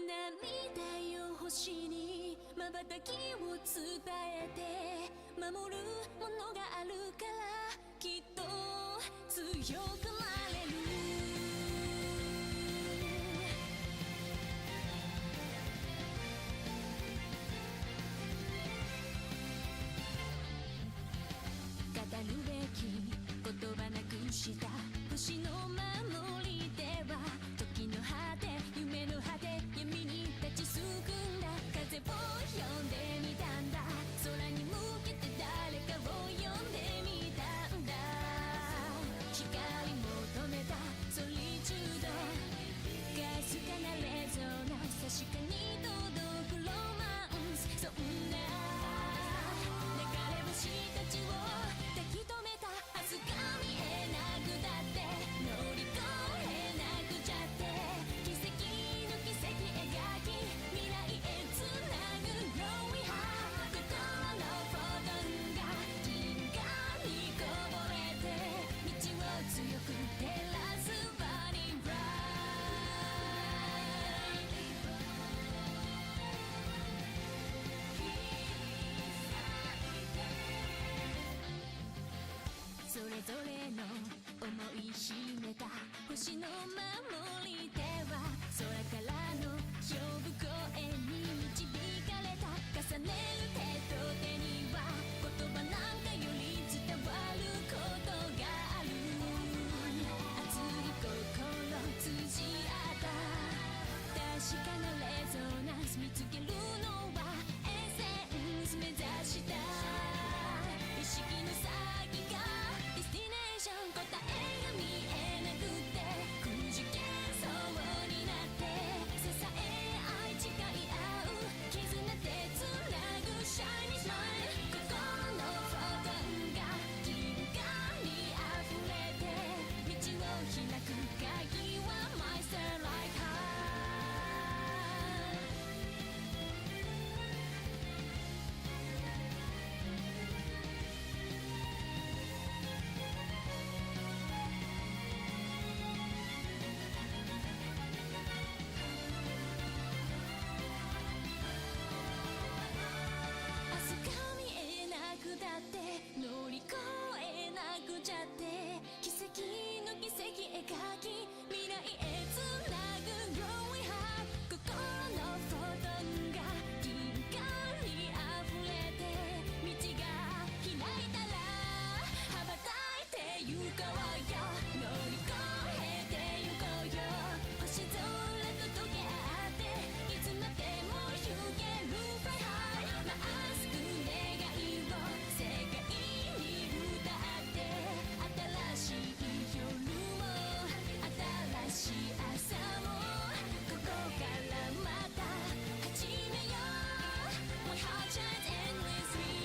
涙よ星に瞬きを伝えて守るものがあるからきっと強くなれる語るべき言葉なくした星の守り手は時の果て夢の果て闇に立ちすくんだ風を呼んでみたんだ空に向けて誰かを呼んでみたんだ光求めたソリチュードかすかなレゾナンス確かに届くロマンスそんな流れ星たちを抱き留めた明日が見えなくだって乗り越えなくちゃって奇跡の奇跡描き未来へつなぐ Growing High 心のフォトンが銀河にこぼれて道を強く照らすバニーラそれぞれの思い秘めた星の守り手は空からの呼ぶ声に導かれた重ねる手と手には言葉なんかより伝わることがある熱い心通じ合った確かなレゾナンス見つけるのはエッセンス目指した意識の先がディスティネーション答えが見えなくてくじけそうになって支え合い誓い合う絆でつなぐシャイニースマイル心のフォトンが銀河に溢れて道を開く鍵は My Starlight Heart明日が見えなくだって乗り越えなくちゃって奇跡の奇跡描き未来へつなぐ Growing High 心のフォトンが銀河に溢れて道が開いたら羽ばたいて行こうよ乗り越えて行こうよ星空と溶け合っていつまでも行ける Fly high まっすぐ願いを世界に歌って新しい夜も新しい朝もここからまた始めよう My heart shines endlessly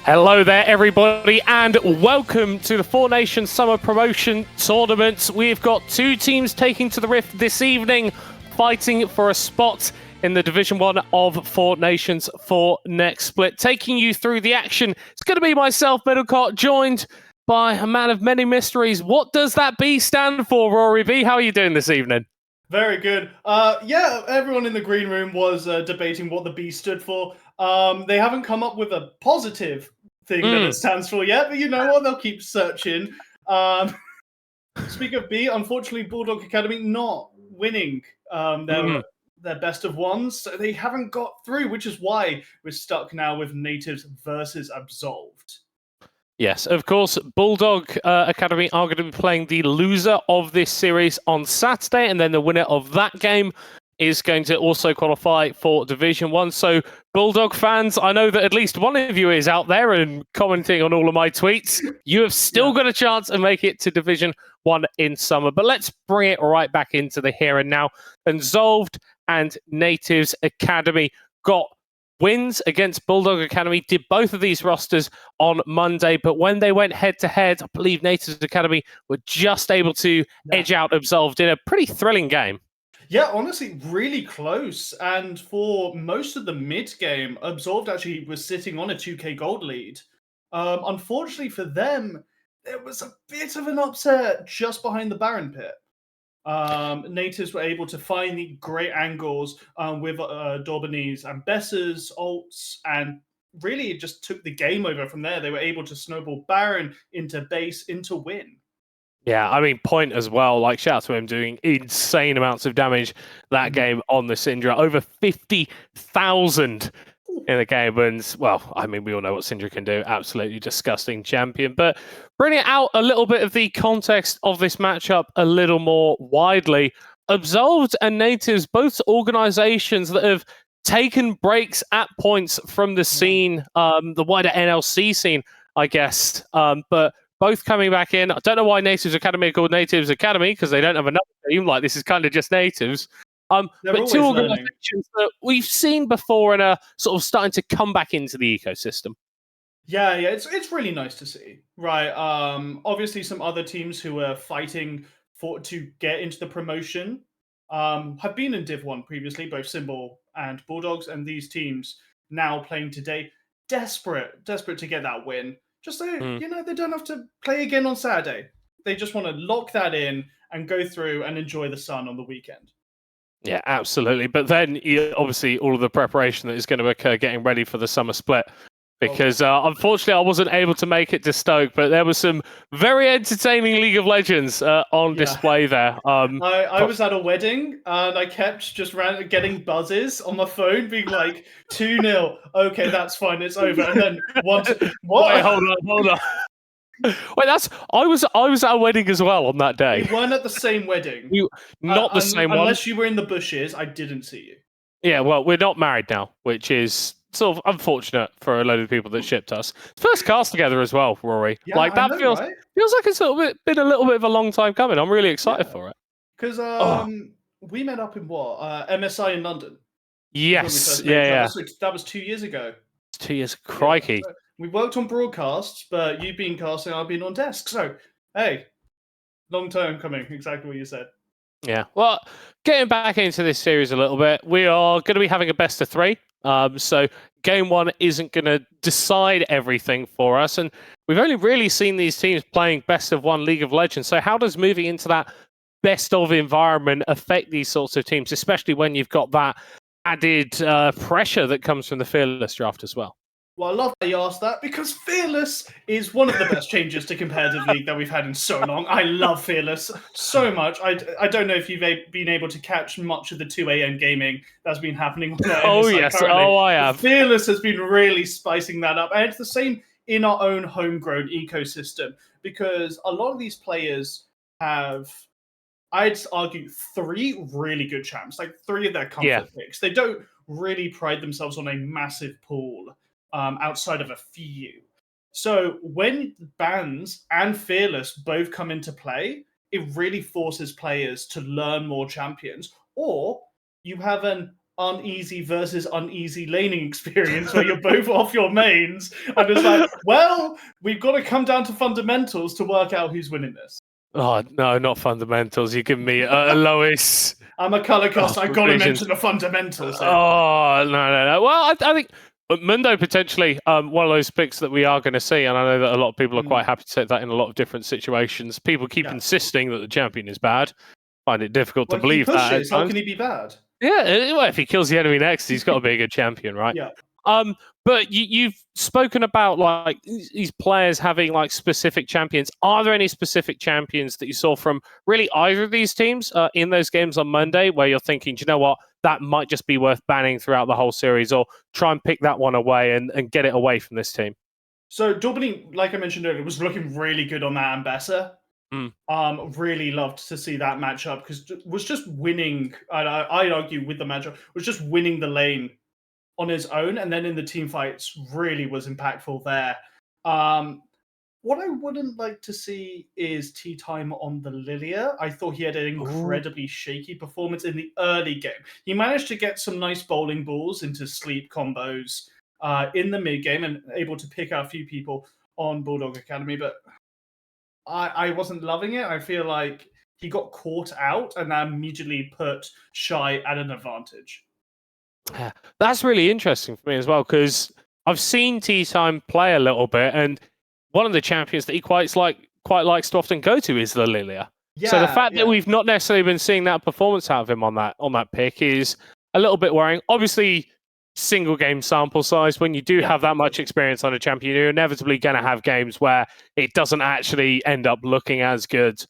Hello there, everybody, and welcome to the Four Nations Summer Promotion Tournament. We've got two teams taking to the Rift this evening, fighting for a spot in the Division 1 of Four Nations for next split. Taking you through the action, it's going to be myself, Middlecott, joined by a man of many mysteries. What does that B stand for, Rory B? How are you doing this evening? Very good. Yeah, everyone in the green room was debating what the B stood for. They haven't come up with a positive thing that it stands for yet, but you know what? They'll keep searching. Speak of B, unfortunately, Bulldog Academy not winning their best of ones, so they haven't got through, which is why we're stuck now with Nativz versus Absolved. Yes, of course, Bulldog Academy are going to be playing the loser of this series on Saturday, and then the winner of that game is going to also qualify for Division 1. So, Bulldog fans, I know that at least one of you is out there and commenting on all of my tweets. You have still got a chance to make it to Division 1 in summer. But let's bring it right back into the here and now. Absolved and Nativz Academy got wins against Bulldog Academy, did both of these rosters on Monday, but when they went head-to-head, I believe Nativz Academy were just able to edge out Absolved in a pretty thrilling game. Yeah, honestly, really close. And for most of the mid game, Absolved actually was sitting on a 2K gold lead. Unfortunately for them, there was a bit of an upset just behind the Baron pit. Natives were able to find the great angles with Dorbanese and Bess's ults, and really it just took the game over from there. They were able to snowball Baron into base, into win. Yeah, I mean, Point as well. Like, shout out to him doing insane amounts of damage that game on the Syndra. Over 50,000 in the game. And, well, I mean, we all know what Syndra can do. Absolutely disgusting champion. But bringing out a little bit of the context of this matchup a little more widely, Absolved and Nativz, both organizations that have taken breaks at points from the scene, the wider NLC scene, I guess. But both coming back in. I don't know why Nativz Academy are called Nativz Academy, because they don't have another team. Like, this is kind of just Nativz. But two organizations that we've seen before and are sort of starting to come back into the ecosystem. Yeah, it's really nice to see. Right. Obviously some other teams who are fighting to get into the promotion have been in Div 1 previously, both Symbol and Bulldogs, and these teams now playing today, desperate to get that win. Just so you know, they don't have to play again on Saturday. They just want to lock that in and go through and enjoy the sun on the weekend. Yeah, absolutely. But then, obviously, all of the preparation that is going to occur getting ready for the summer split. Because unfortunately, I wasn't able to make it to Stoke, but there was some very entertaining League of Legends on display there. I was at a wedding and I kept just getting buzzes on my phone, being like 2-0. Okay, that's fine, it's over. And then what? Wait, hold on. Wait, I was at a wedding as well on that day. We weren't at the same wedding. Not the same one. Unless you were in the bushes, I didn't see you. Yeah, well, we're not married now, which is sort of unfortunate for a load of people that shipped us. First cast together as well, Rory. Yeah, like that feels like it's been a little bit of a long time coming. I'm really excited for it. Because we met up in what? MSI in London. Yes, yeah. That was 2 years ago. 2 years, crikey. Yeah, so we worked on broadcasts, but you've been casting, I've been on desk. So, hey, long time coming, exactly what you said. Yeah, well, getting back into this series a little bit, we are going to be having a best of 3. So game 1 isn't going to decide everything for us. And we've only really seen these teams playing best of 1 League of Legends. So how does moving into that best of environment affect these sorts of teams, especially when you've got that added pressure that comes from the Fearless draft as well? Well, I love that you asked that, because Fearless is one of the best changes to competitive league that we've had in so long. I love Fearless so much. I don't know if you've been able to catch much of the 2 a.m. gaming that's been happening on the Oh, yes. currently. Oh, I have. Fearless has been really spicing that up. And it's the same in our own homegrown ecosystem, because a lot of these players have, I'd argue, 3 really good champs, like 3 of their comfort picks. They don't really pride themselves on a massive pool. Outside of a few. So when bans and Fearless both come into play, it really forces players to learn more champions. Or you have an uneasy versus uneasy laning experience where you're both off your mains, and it's like, well, we've got to come down to fundamentals to work out who's winning this. Oh, no, not fundamentals. You give me Lois. I'm a color cast. I got to mention the fundamentals. Oh, no. Well, I think Mundo potentially one of those picks that we are going to see, and I know that a lot of people are quite happy to take that in a lot of different situations. People keep insisting that the champion is bad. Find it difficult to believe that. How can he be bad? Yeah, well, if he kills the enemy next, he's got to be a good champion, right? Yeah. But you've spoken about like these players having like specific champions. Are there any specific champions that you saw from really either of these teams in those games on Monday where you're thinking, do you know what, that might just be worth banning throughout the whole series, or try and pick that one away and get it away from this team? So Durbany, like I mentioned earlier, was looking really good on that Ambassador. Really loved to see that matchup, because was just winning. I'd argue with the matchup, was just winning the lane on his own, and then in the team fights really was impactful there. What I wouldn't like to see is tea time on the Lilia. I thought he had an incredibly shaky performance in the early game. He managed to get some nice bowling balls into sleep combos in the mid game and able to pick out a few people on Bulldog Academy, but I wasn't loving it. I feel like he got caught out, and that immediately put Shy at an advantage. Yeah, that's really interesting for me as well, because I've seen Tea Time play a little bit, and one of the champions that he quite likes to often go to is the Lilia. Yeah, so the fact that we've not necessarily been seeing that performance out of him on that pick is a little bit worrying. Obviously, single game sample size. When you do have that much experience on a champion, you're inevitably going to have games where it doesn't actually end up looking as good.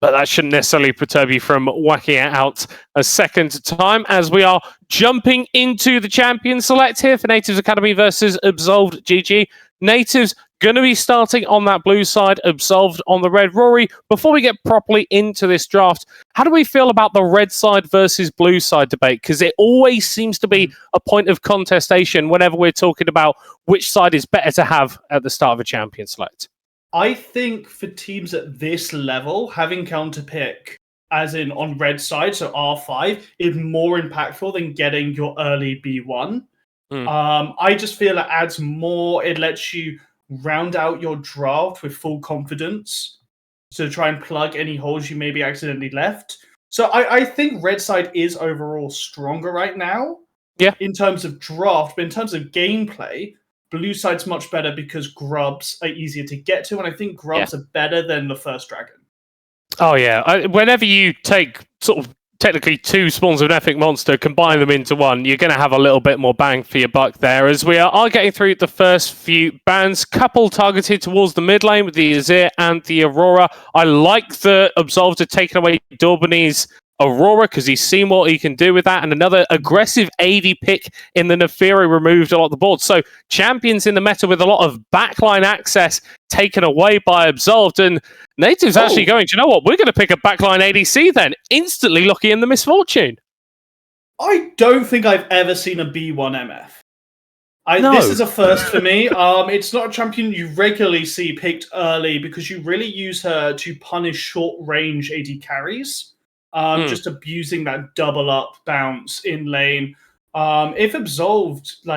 But that shouldn't necessarily perturb you from whacking it out a second time, as we are jumping into the champion select here for Nativz Academy versus Absolved GG. Nativz going to be starting on that blue side, Absolved on the red. Rory, before we get properly into this draft, how do we feel about the red side versus blue side debate? Because it always seems to be a point of contestation whenever we're talking about which side is better to have at the start of a champion select. I think for teams at this level, having counter pick, as in on red side, so R5, is more impactful than getting your early B1. I just feel it adds more. It lets you round out your draft with full confidence to try and plug any holes you maybe accidentally left. So I think red side is overall stronger right now. Yeah. In terms of draft, but in terms of gameplay, blue side's much better because grubs are easier to get to, and I think grubs are better than the first dragon. Oh yeah, whenever you take sort of technically two spawns of an epic monster, combine them into one, you're going to have a little bit more bang for your buck there, as we are getting through the first few bans. Couple targeted towards the mid lane with the Azir and the Aurora. I like the Absolved have taken away Dorbanese Aurora because he's seen what he can do with that, and another aggressive AD pick in the Neferi removed a lot of the board. So champions in the meta with a lot of backline access taken away by Absolved, and Nativz actually going, do you know what, we're going to pick a backline ADC then, instantly locking in the Misfortune. I don't think I've ever seen a B1 MF. No. This is a first for me. It's not a champion you regularly see picked early because you really use her to punish short-range AD carries. Just abusing that double up bounce in lane. If Absolved,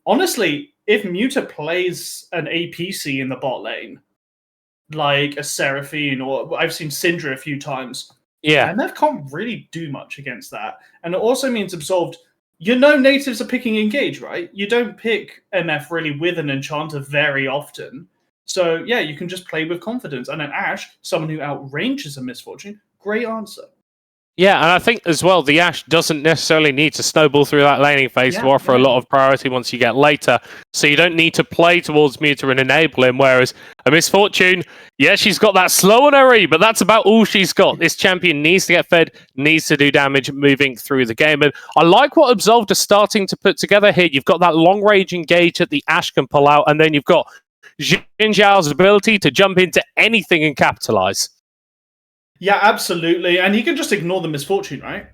honestly, if Muta plays an APC in the bot lane, like a Seraphine, or I've seen Syndra a few times, MF can't really do much against that. And it also means Absolved, Nativz are picking Engage, right? You don't pick MF really with an Enchanter very often. So yeah, you can just play with confidence. And then Ashe, someone who outranges a Misfortune, great answer. Yeah, and I think as well, the Ashe doesn't necessarily need to snowball through that laning phase to offer a lot of priority once you get later. So you don't need to play towards Muta and enable him, whereas a Misfortune, she's got that slow on her E, but that's about all she's got. This champion needs to get fed, needs to do damage moving through the game. And I like what Absolved are starting to put together here. You've got that long-range engage that the Ashe can pull out, and then you've got Xin Zhao's ability to jump into anything and capitalize. Yeah, absolutely. And he can just ignore the Misfortune, right?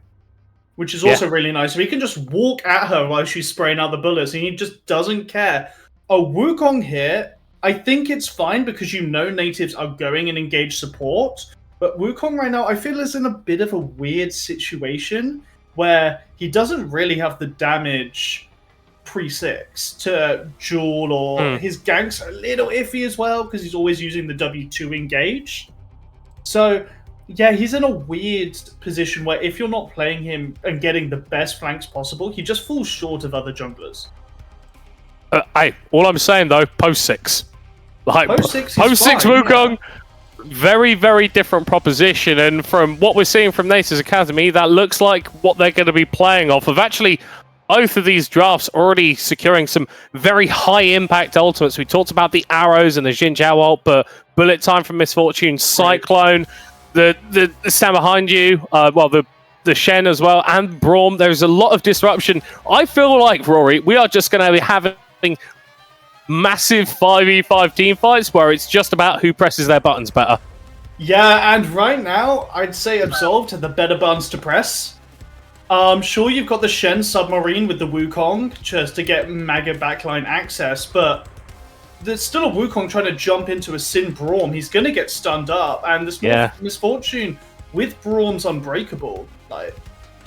Which is also really nice. So he can just walk at her while she's spraying out the bullets, and he just doesn't care. A Wukong here, I think it's fine because Nativz are going and engage support. But Wukong right now, I feel is in a bit of a weird situation where he doesn't really have the damage pre-6 to Jewel, or his gank's a little iffy as well because he's always using the W2 engage. So yeah, he's in a weird position where if you're not playing him and getting the best flanks possible, he just falls short of other junglers. All I'm saying though, post 6. Post 6 Wukong, very, very different proposition. And from what we're seeing from Nativz Academy, that looks like what they're going to be playing off of. Actually, both of these drafts already securing some very high impact ultimates. We talked about the arrows and the Xin Zhao ult, but bullet time from Misfortune, Cyclone, the stand behind you, the Shen as well, and Braum. There's a lot of disruption. I feel like, Rory, we are just going to be having massive 5v5 team fights where it's just about who presses their buttons better. Yeah, and right now, I'd say Absolved have the better buttons to press. Sure, you've got the Shen submarine with the Wukong just to get mega backline access, but there's still a Wukong trying to jump into a Sin Braum. He's going to get stunned up, and this Misfortune with Braum's Unbreakable,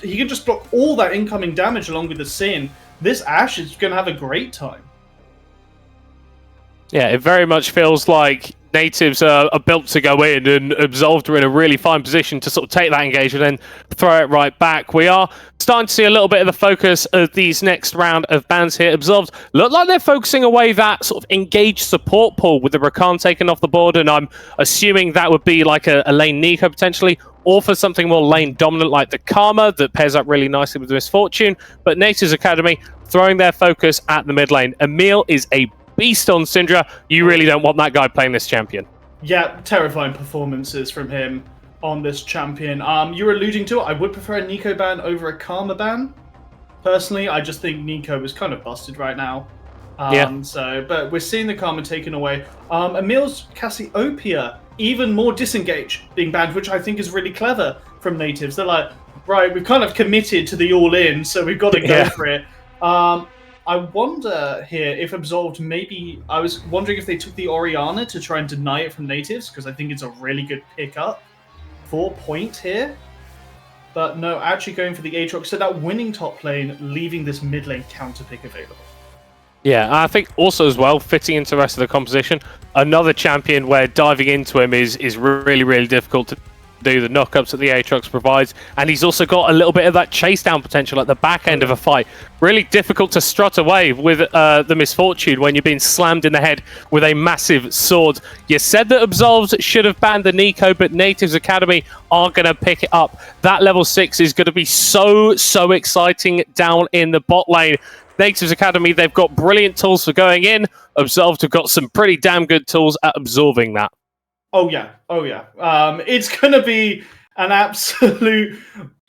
he can just block all that incoming damage along with the Sin. This Ashe is going to have a great time. Yeah, it very much feels like Nativz are built to go in, and Absolved are in a really fine position to sort of take that engagement and then throw it right back. We are starting to see a little bit of the focus of these next round of bans here. Absolved look like they're focusing away that sort of engaged support pool with the Rakan taken off the board, and I'm assuming that would be like a lane Nico potentially, or for something more lane dominant like the Karma that pairs up really nicely with the Misfortune. But Nativz Academy throwing their focus at the mid lane. Emil is a beast on Syndra. You really don't want that guy playing this champion. Yeah, terrifying performances from him on this champion. You were alluding to it. I would prefer a Nico ban over a Karma ban. Personally, I just think Nico is kind of busted right now. But we're seeing the Karma taken away. Emil's Cassiopeia, even more disengage being banned, which I think is really clever from Nativz. They're like, right, we've kind of committed to the all-in, so we've got to go for it. I wonder here if Absolved maybe... I was wondering if they took the Orianna to try and deny it from Nativz, because I think it's a really good pickup. 4 point here. But no, actually going for the Aatrox. So that winning top lane, leaving this mid lane counter pick available. Yeah, I think also as well, fitting into the rest of the composition, another champion where diving into him is really, really difficult to do. The knockups that the Aatrox provides, and he's also got a little bit of that chase down potential at the back end of a fight. Really difficult to strut away with the Misfortune when you're being slammed in the head with a massive sword. You said that Absolved should have banned the Nico, but Nativz Academy are going to pick it up. That level 6 is going to be so exciting down in the bot lane. Nativz Academy, they've got brilliant tools for going in. Absolved have got some pretty damn good tools at absorbing that. Oh yeah. It's going to be an absolute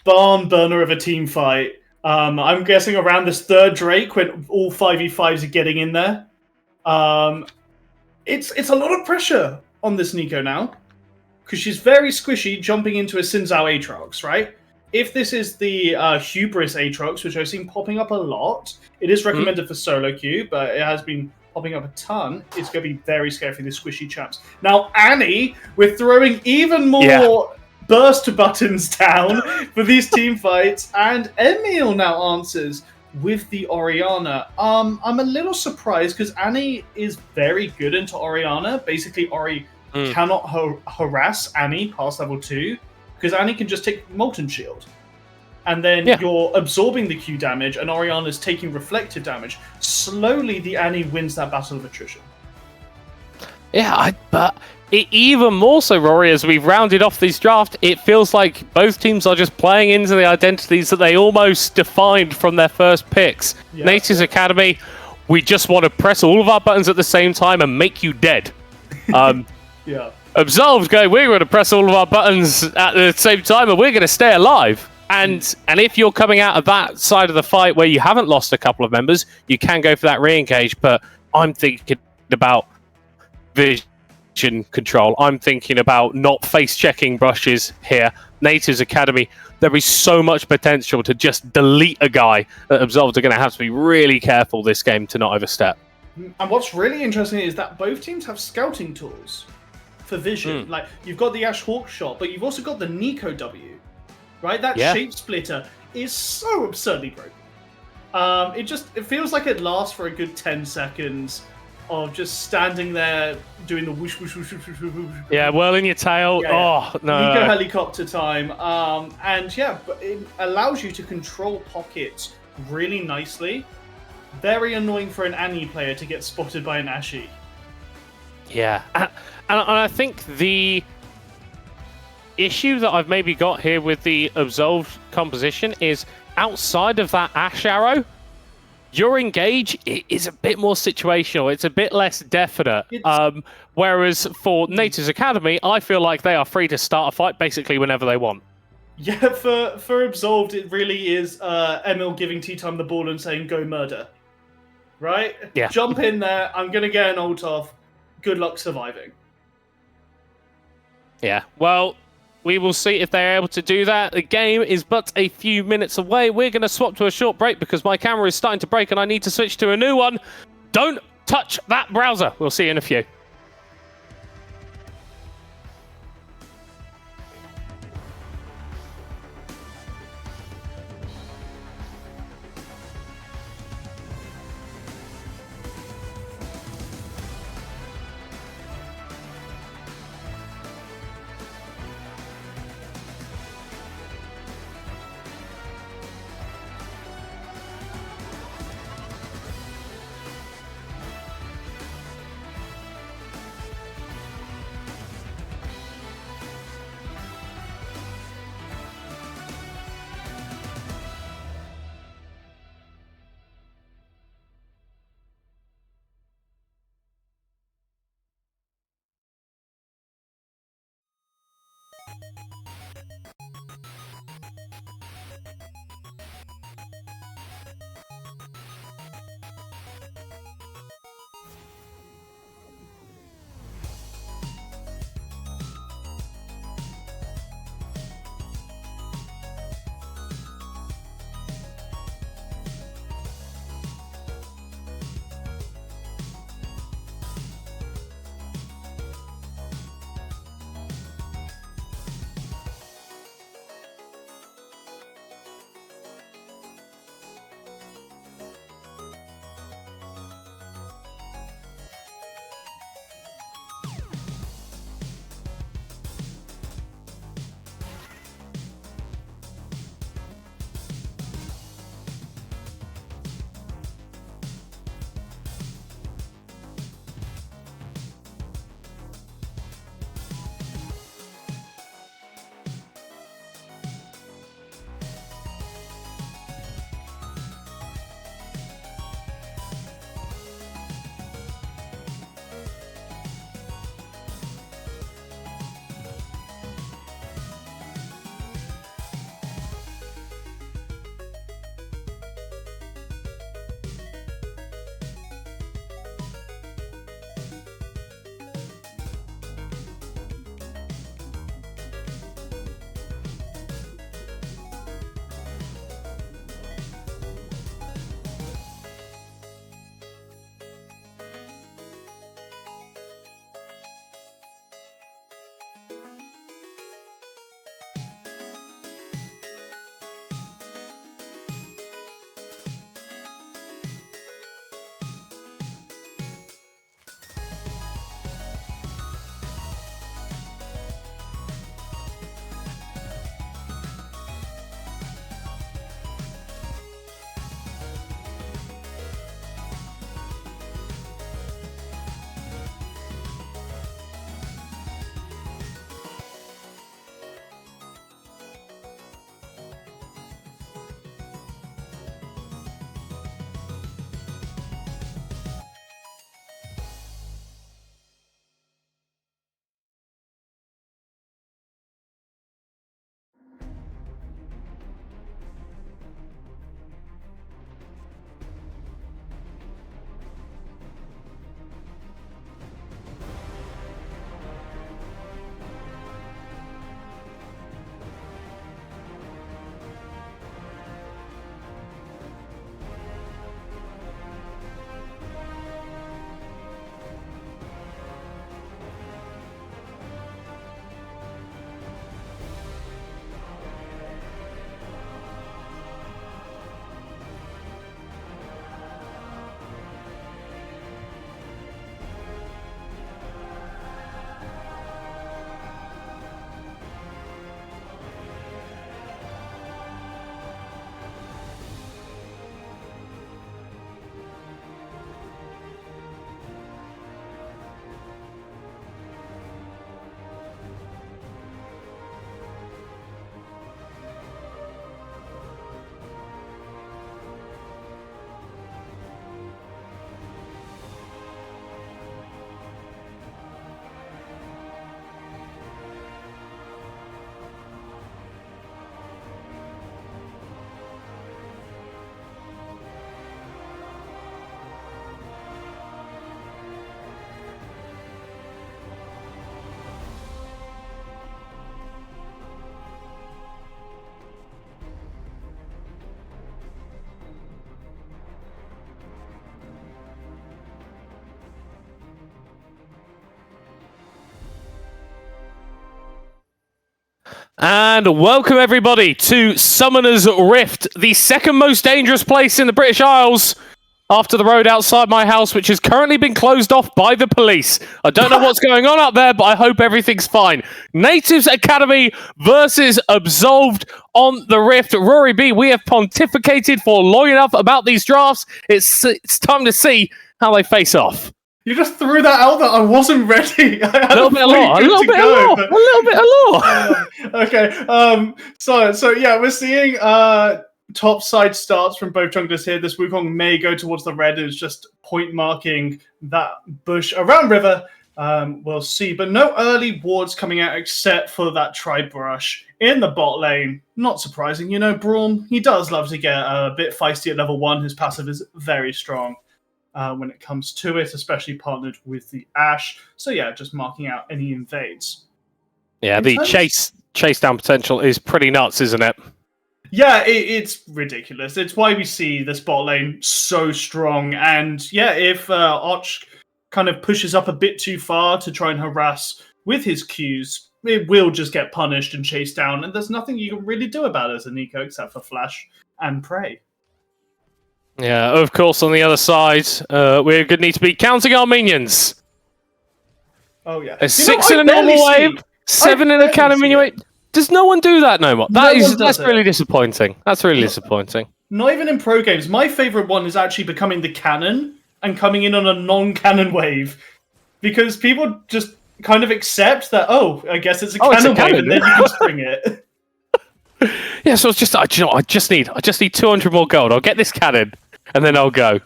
barn burner of a team fight. I'm guessing around this third Drake when all 5v5s are getting in there. It's a lot of pressure on this Nico now, because she's very squishy jumping into a Xin Zhao Aatrox, right? If this is the Hubris Aatrox, which I've seen popping up a lot, it is recommended for solo queue, but it has been popping up a ton. It's going to be very scary for the squishy champs. Now, Annie, we're throwing even more burst buttons down for these team fights, and Emil now answers with the Orianna. I'm a little surprised because Annie is very good into Orianna. Basically, Ori cannot harass Annie past level 2 because Annie can just take Molten Shield. And then you're absorbing the Q damage, and Orianna's taking reflective damage. Slowly, the Annie wins that battle of attrition. Yeah, but even more so, Rory, as we've rounded off this draft, it feels like both teams are just playing into the identities that they almost defined from their first picks. Yeah. Nativz Academy, we just want to press all of our buttons at the same time and make you dead. Absolved going, we're going to press all of our buttons at the same time and we're going to stay alive. And if you're coming out of that side of the fight where you haven't lost a couple of members, you can go for that re-engage. But I'm thinking about vision control. I'm thinking about not face-checking brushes here. Nativz Academy, there is so much potential to just delete a guy that Absolved are going to have to be really careful this game to not overstep. And what's really interesting is that both teams have scouting tools for vision. Like, you've got the Ash Hawk shot, but you've also got the Nico W. Right, that shape splitter is so absurdly broken. It feels like it lasts for a good 10 seconds of just standing there doing the whoosh whoosh whoosh whoosh whoosh whoosh. Yeah, whirling your tail. Oh no! Nico helicopter time. But it allows you to control pockets really nicely. Very annoying for an Annie player to get spotted by an Ashy. Yeah, and I think the issue that I've maybe got here with the Absolved composition is outside of that Ash arrow, your engage is a bit more situational. It's a bit less definite. Whereas for Nativz Academy, I feel like they are free to start a fight basically whenever they want. Yeah, for Absolved, it really is Emil giving T-Time the ball and saying, go murder. Right? Yeah. Jump in there. I'm going to get an ult off. Good luck surviving. Yeah, well, we will see if they're able to do that. The game is but a few minutes away. We're going to swap to a short break because my camera is starting to break and I need to switch to a new one. Don't touch that browser. We'll see you in a few. And welcome everybody to Summoner's Rift, the second most dangerous place in the British Isles after the road outside my house, which has currently been closed off by the police. I don't know what's going on up there, but I hope everything's fine. Nativz Academy versus Absolved on the Rift. Rory B, we have pontificated for long enough about these drafts. It's time to see how they face off. You just threw that out that I wasn't ready. I had a little bit of lore. Okay. So yeah, we're seeing top side starts from both junglers here. This Wukong may go towards the red. It's just point marking that bush around river. We'll see, but no early wards coming out except for that tri-brush in the bot lane. Not surprising, you know. Braum, he does love to get a bit feisty at level 1. His passive is very strong. When it comes to it, especially partnered with the Ashe. So yeah, just marking out any invades. Yeah, the chase down potential is pretty nuts, isn't it? Yeah, it's ridiculous. It's why we see this bot lane so strong. And yeah, if Arch kind of pushes up a bit too far to try and harass with his Qs, it will just get punished and chased down. And there's nothing you can really do about it as a Nico except for flash and pray. Yeah, of course, on the other side, we're going to need to be counting our minions. Oh, yeah. 6 in a normal wave, 7 in a cannon wave. Does no one do that no more? That's really disappointing. That's really disappointing. Not even in pro games. My favorite one is actually becoming the cannon and coming in on a non-cannon wave. Because people just kind of accept that, oh, I guess it's a cannon wave, and then you can spring it. Yeah, so it's just, I just need 200 more gold. I'll get this cannon, and then I'll go.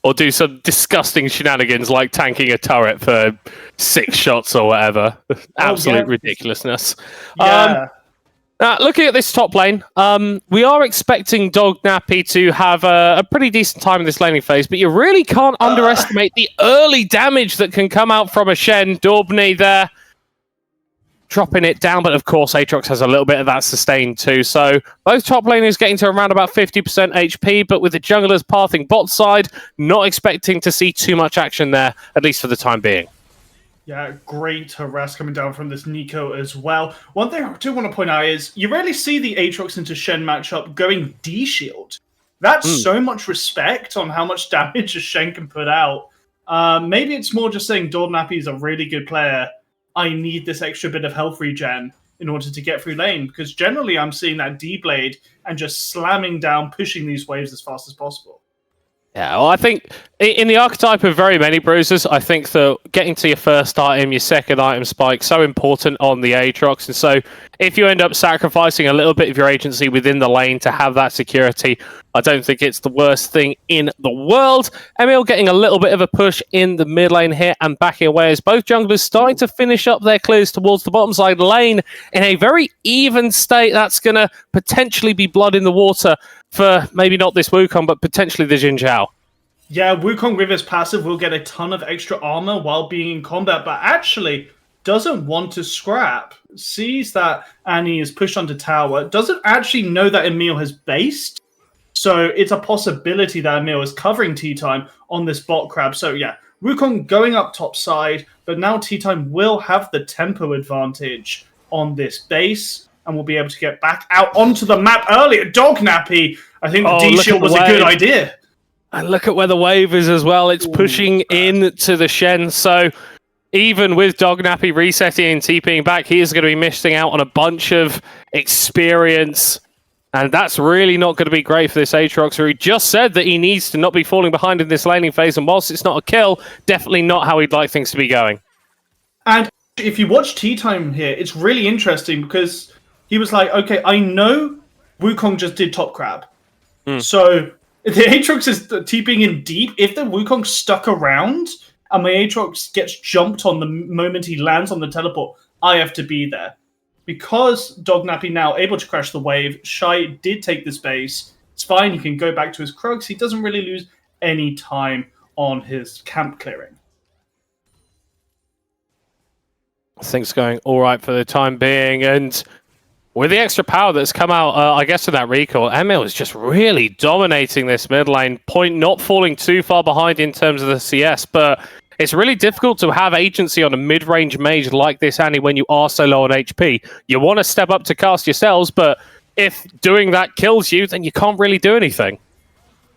Or do some disgusting shenanigans like tanking a turret for 6 shots or whatever. Absolute ridiculousness. Yeah. Now, looking at this top lane, we are expecting Dog Nappy to have a pretty decent time in this laning phase, but you really can't underestimate the early damage that can come out from a Shen. Daubney there, dropping it down, but of course Aatrox has a little bit of that sustain too. So both top laners getting to around about 50% HP, but with the junglers pathing bot side, not expecting to see too much action there, at least for the time being. Yeah, great harass coming down from this Nico as well. One thing I do want to point out is you rarely see the Aatrox into Shen matchup going D-shield. That's so much respect on how much damage a Shen can put out. Maybe it's more just saying Nappy is a really good player. I need this extra bit of health regen in order to get through lane, because generally I'm seeing that D-Blade and just slamming down, pushing these waves as fast as possible. Yeah, well, I think in the archetype of very many bruisers, I think that getting to your first item, your second item spike, so important on the Aatrox. And so if you end up sacrificing a little bit of your agency within the lane to have that security, I don't think it's the worst thing in the world. Emil getting a little bit of a push in the mid lane here and backing away as both junglers starting to finish up their clears towards the bottom side lane in a very even state. That's going to potentially be blood in the water for maybe not this Wukong, but potentially the Jin Zhao. Yeah, Wukong with his passive will get a ton of extra armor while being in combat, but actually doesn't want to scrap. Sees that Annie is pushed onto tower, doesn't actually know that Emil has based. So it's a possibility that Emil is covering T-Time on this bot crab. So yeah, Wukong going up top side, but now T-Time will have the tempo advantage on this base and will be able to get back out onto the map earlier. Dog Nappy, I think the D-Shield was a good idea. And look at where the wave is as well. It's pushing in to the Shen. So even with Dog Nappy resetting and TPing back, he is going to be missing out on a bunch of experience. And that's really not going to be great for this Aatrox, who just said that he needs to not be falling behind in this laning phase. And whilst it's not a kill, definitely not how he'd like things to be going. And if you watch T-Time here, it's really interesting because he was like, okay, I know Wukong just did top crab. So the Aatrox is TPing in deep. If the Wukong stuck around and my Aatrox gets jumped on the moment he lands on the teleport, I have to be there. Because Dog Nappy now able to crash the wave, Shy did take the space. It's fine, he can go back to his Krugs. He doesn't really lose any time on his camp clearing. Things going all right for the time being, and with the extra power that's come out, I guess, in that recall, Emil is just really dominating this mid lane. Point not falling too far behind in terms of the CS, but it's really difficult to have agency on a mid-range mage like this, Annie, when you are so low on HP. You want to step up to cast yourselves, but if doing that kills you, then you can't really do anything.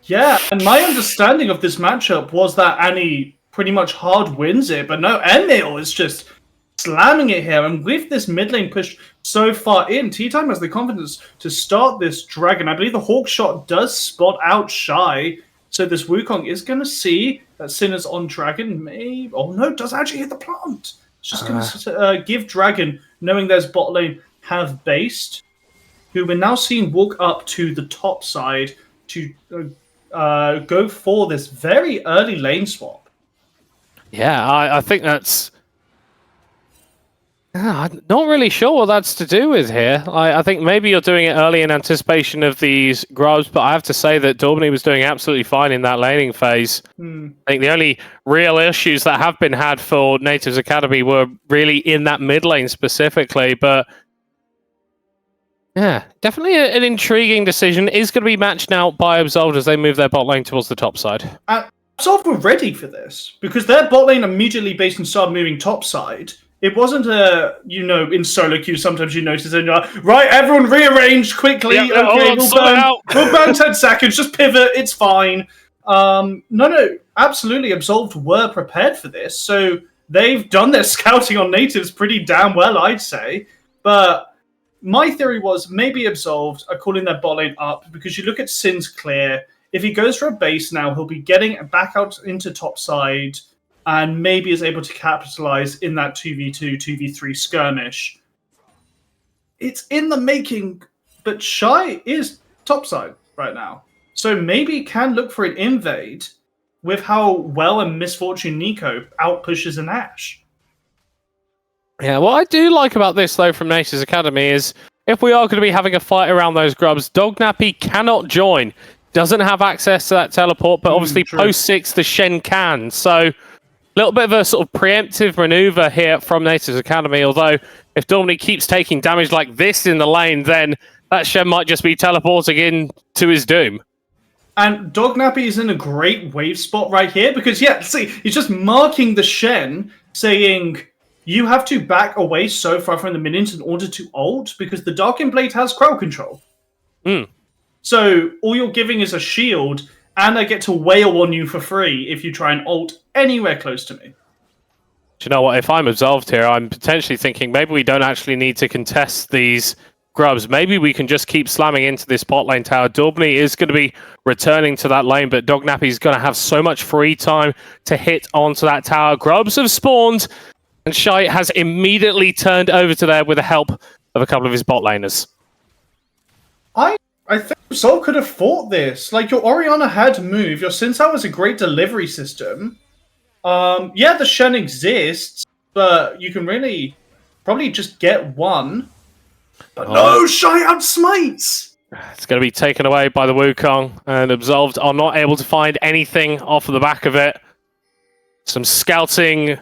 Yeah, and my understanding of this matchup was that Annie pretty much hard wins it, but no, Emil is just slamming it here, and with this mid lane push so far in, Tea-Time has the confidence to start this dragon. I believe the Hawk Shot does spot out Shy, so this Wukong is going to see that Sinner's on dragon. Maybe, oh no, does actually hit the plant. It's just going to give dragon, knowing there's bot lane, have based, who we're now seeing walk up to the top side to go for this very early lane swap. Yeah, I think that's... I'm not really sure what that's to do with here. I think maybe you're doing it early in anticipation of these grubs, but I have to say that Daubney was doing absolutely fine in that laning phase. I think the only real issues that have been had for Nativz Academy were really in that mid lane specifically, but yeah, definitely an intriguing decision. Is going to be matched now by Absolved as they move their bot lane towards the top side. Absolved were ready for this, because their bot lane immediately based and started moving top side. It wasn't a, in solo queue, sometimes you notice and you're like, right, everyone rearrange quickly. Yep, okay, we'll burn 10 seconds, just pivot, it's fine. No, absolutely, Absolved were prepared for this. So they've done their scouting on Nativz pretty damn well, I'd say. But my theory was maybe Absolved are calling their bot lane up, because you look at Sin's clear. If he goes for a base now, he'll be getting back out into top side, and maybe is able to capitalize in that 2v2, 2v3 skirmish. It's in the making, but Shy is topside right now. So maybe can look for an invade with how well a Misfortune Nico outpushes an Ashe. Yeah, what I do like about this, though, from Nativz Academy is if we are going to be having a fight around those grubs, Dognappy cannot join. Doesn't have access to that teleport, but obviously post 6, the Shen can. So a little bit of a sort of preemptive maneuver here from Nativz Academy, although if Daubney keeps taking damage like this in the lane, then that Shen might just be teleporting in to his doom. And Dognappy is in a great wave spot right here, because, yeah, see, he's just marking the Shen, saying, you have to back away so far from the minions in order to ult, because the Darkin Blade has crowd control. So all you're giving is a shield, and I get to wail on you for free if you try and ult anywhere close to me. Do you know what? If I'm Absolved here, I'm potentially thinking maybe we don't actually need to contest these grubs. Maybe we can just keep slamming into this bot lane tower. Daubney is going to be returning to that lane, but Dognappy's going to have so much free time to hit onto that tower. Grubs have spawned, and Shy has immediately turned over to there with the help of a couple of his bot laners. I think Sol could have fought this. Like, your Orianna had moved. Your Sin Tower was a great delivery system. Yeah, the Shen exists, but you can really probably just get one. But no, Shy outsmites! It's going to be taken away by the Wukong, and Absolved are not able to find anything off of the back of it. Some scouting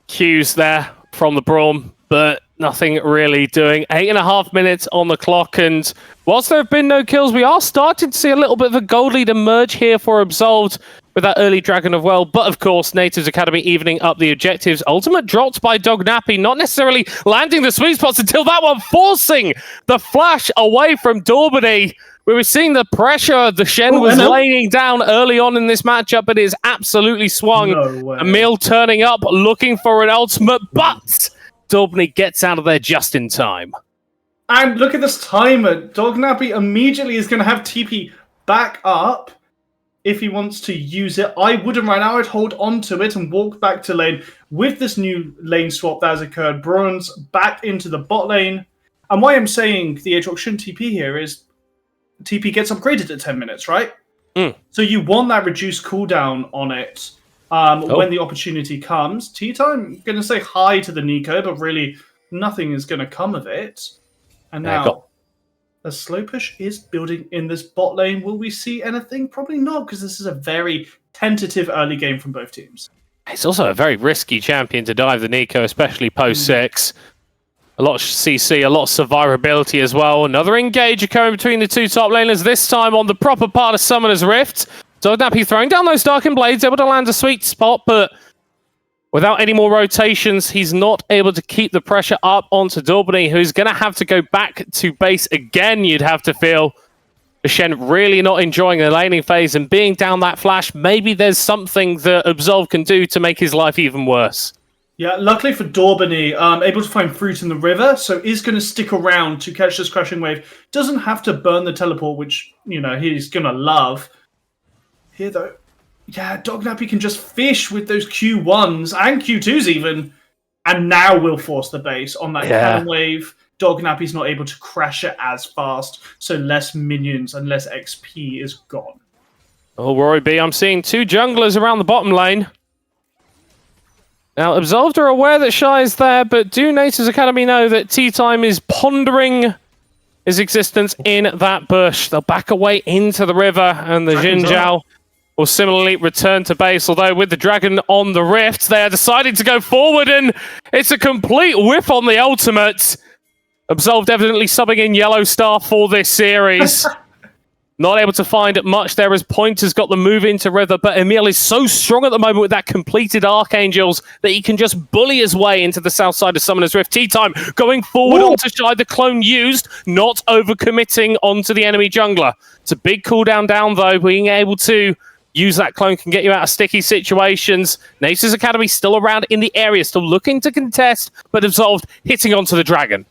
cues there from the Braum, but nothing really doing. 8.5 minutes on the clock, and whilst there have been no kills, we are starting to see a little bit of a gold lead emerge here for Absolved with that early Dragon of Well. But of course, Nativz Academy evening up the objectives. Ultimate dropped by Dognappy, not necessarily landing the sweet spots until that one, forcing the flash away from Daubney. We were seeing the pressure the Shen was laying down early on in this matchup, but it is absolutely swung. Emil turning up, looking for an ultimate, but Daubney gets out of there just in time. And look at this timer. Dognappy immediately is going to have TP back up if he wants to use it. I wouldn't right now. I'd hold on to it and walk back to lane with this new lane swap that has occurred. Bronze back into the bot lane. And why I'm saying the Aatrox shouldn't TP here is TP gets upgraded at 10 minutes, right? So you want that reduced cooldown on it. When the opportunity comes. Tea-Time going to say hi to the Nico, but really nothing is going to come of it. And now a slow push is building in this bot lane. Will we see anything? Probably not, because this is a very tentative early game from both teams. It's also a very risky champion to dive the Nico, especially post 6. A lot of CC, a lot of survivability as well. Another engage occurring between the two top laners, this time on the proper part of Summoner's Rift. Dognappy throwing down those Darkened Blades, able to land a sweet spot, but without any more rotations, he's not able to keep the pressure up onto Daubeny, who's going to have to go back to base again, you'd have to feel. Shen really not enjoying the laning phase, and being down that flash, maybe there's something that Absolved can do to make his life even worse. Yeah, luckily for Daubeny, able to find fruit in the river, so is going to stick around to catch this crashing wave. Doesn't have to burn the teleport, which, you know, he's going to love. Here, though, yeah, Dognappy can just fish with those Q1s and Q2s even, and now will force the base on that cannon wave. Dognappy's not able to crash it as fast, so less minions and less XP is gone. Oh, Rory B, I'm seeing 2 junglers around the bottom lane. Now, Absolved are aware that Shy is there, but do Nativz Academy know that Tea Time is pondering his existence in that bush? They'll back away into the river, and the Xin Zhao will similarly return to base, although with the dragon on the rift, they are deciding to go forward, and it's a complete whiff on the ultimate. Absolved evidently subbing in Yellow Star for this series. Not able to find much there as Pointer's got the move into river, but Emil is so strong at the moment with that completed Archangels that he can just bully his way into the south side of Summoner's Rift. Tea Time going forward onto Shy, the clone used, not overcommitting onto the enemy jungler. It's a big cooldown down though, being able to use that clone can get you out of sticky situations. Nativz Academy still around in the area, still looking to contest, but Absolved hitting onto the dragon.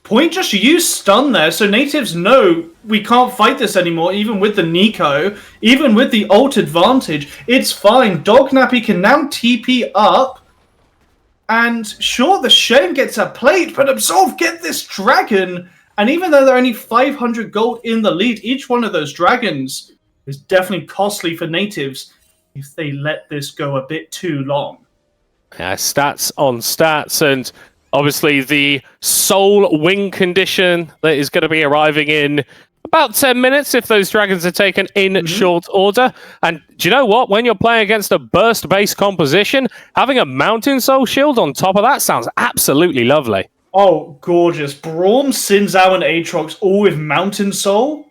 Point just used stun there, so Nativz know we can't fight this anymore, even with the Nico, even with the ult advantage. It's fine. Dognappy can now TP up, and sure, the Shen gets a plate, but Absolved get this dragon, and even though they're only 500 gold in the lead, each one of those dragons is definitely costly for Nativz if they let this go a bit too long. Yeah, stats on stats, and obviously the soul wing condition that is going to be arriving in about 10 minutes if those dragons are taken in short order. And do you know what? When you're playing against a burst-based composition, having a mountain soul shield on top of that sounds absolutely lovely. Oh, gorgeous. Braum, Sinzao, and Aatrox all with mountain soul?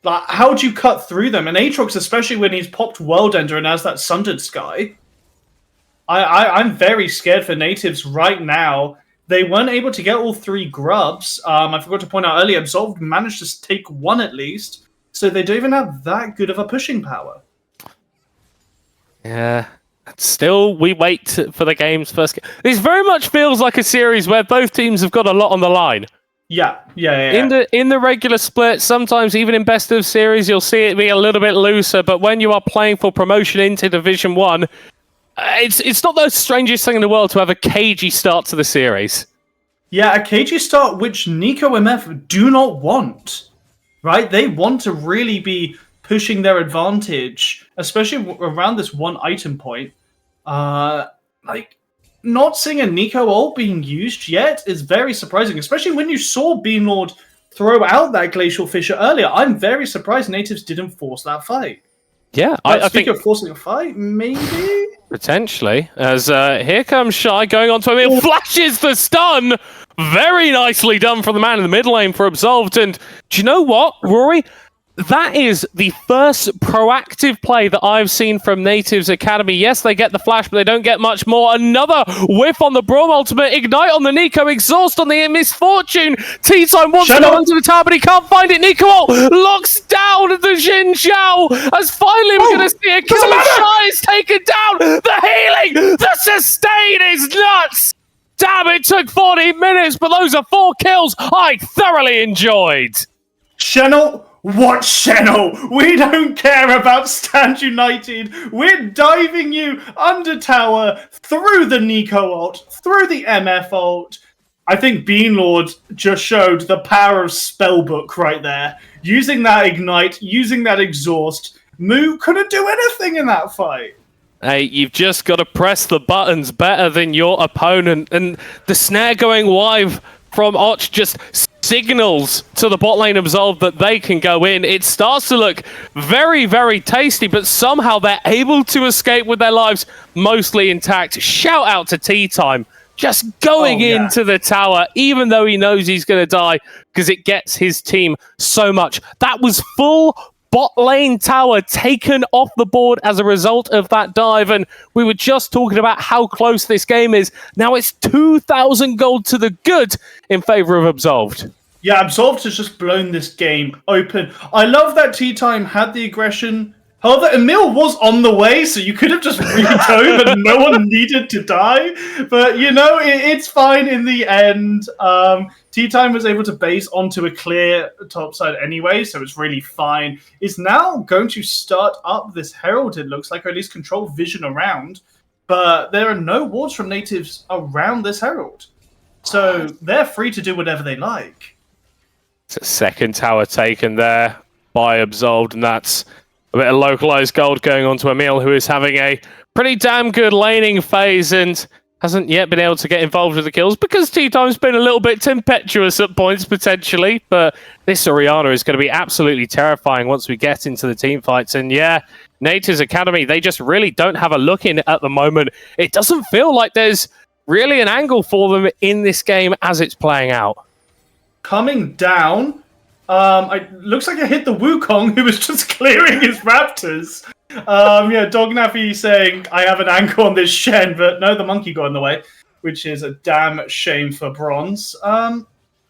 Like, how do you cut through them? And Aatrox, especially when he's popped World Ender and has that Sundered Sky. I'm very scared for Nativz right now. They weren't able to get all 3 grubs. I forgot to point out earlier, Absolved managed to take 1 at least, so they don't even have that good of a pushing power. Yeah. Still, we wait for the game's first game. This very much feels like a series where both teams have got a lot on the line. Yeah. In the regular split, sometimes even in best of series, you'll see it be a little bit looser, but when you are playing for promotion into Division 1, it's not the strangest thing in the world to have a cagey start to the series. Yeah, a cagey start which Nico MF do not want, right? They want to really be pushing their advantage, especially around this one item point. Like, not seeing a Nico ult being used yet is very surprising, especially when you saw Beanlord throw out that Glacial Fissure earlier. I'm very surprised Nativz didn't force that fight. Yeah, I think of forcing a fight, maybe? Potentially, as here comes Shy going on to Emil, flashes the stun! Very nicely done from the man in the mid lane for Absolved, and do you know what, Rory? That is the first proactive play that I've seen from Nativz Academy. Yes, they get the flash, but they don't get much more. Another whiff on the Braum ultimate, ignite on the Nico, exhaust on the Misfortune. Tea Time wants to go into the tower, but he can't find it. Nico locks down the Xin Zhao, as finally we're going to see a kill. Shy is taken down. The healing, the sustain is nuts. Damn, it took 40 minutes, but those are 4 kills I thoroughly enjoyed. Channel. What channel? We don't care about Stand United. We're diving you under tower, through the Nico ult, through the MF ult. I think Beanlord just showed the power of Spellbook right there. Using that ignite, using that exhaust. Moo couldn't do anything in that fight. Hey, you've just got to press the buttons better than your opponent. And the snare going wide from Och just signals to the bot lane Absolved that they can go in. It starts to look very, very tasty, but somehow they're able to escape with their lives mostly intact. Shout out to Tea Time. Just going into the tower, even though he knows he's going to die, because it gets his team so much. That was full bot lane tower taken off the board as a result of that dive. And we were just talking about how close this game is. Now it's 2,000 gold to the good in favor of Absolved. Yeah, Absolved has just blown this game open. I love that Tea Time had the aggression. However, Emil was on the way, so you could have just redove and no one needed to die. But, you know, it's fine in the end. Tea Time was able to base onto a clear topside anyway, so it's really fine. It's now going to start up this Herald, it looks like, or at least control vision around. But there are no wards from Nativz around this Herald. So they're free to do whatever they like. It's a second tower taken there by Absolved, and that's a bit of localized gold going on to Emil, who is having a pretty damn good laning phase and hasn't yet been able to get involved with the kills because Tea Time's been a little bit tempestuous at points, potentially. But this Orianna is going to be absolutely terrifying once we get into the team fights. And yeah, Nativz Academy, they just really don't have a look in at the moment. It doesn't feel like there's really an angle for them in this game as it's playing out. Coming down, it looks like I hit the Wukong, who was just clearing his raptors. Yeah, Dognappy saying, I have an angle on this Shen, but no, the monkey got in the way, which is a damn shame for Bronze.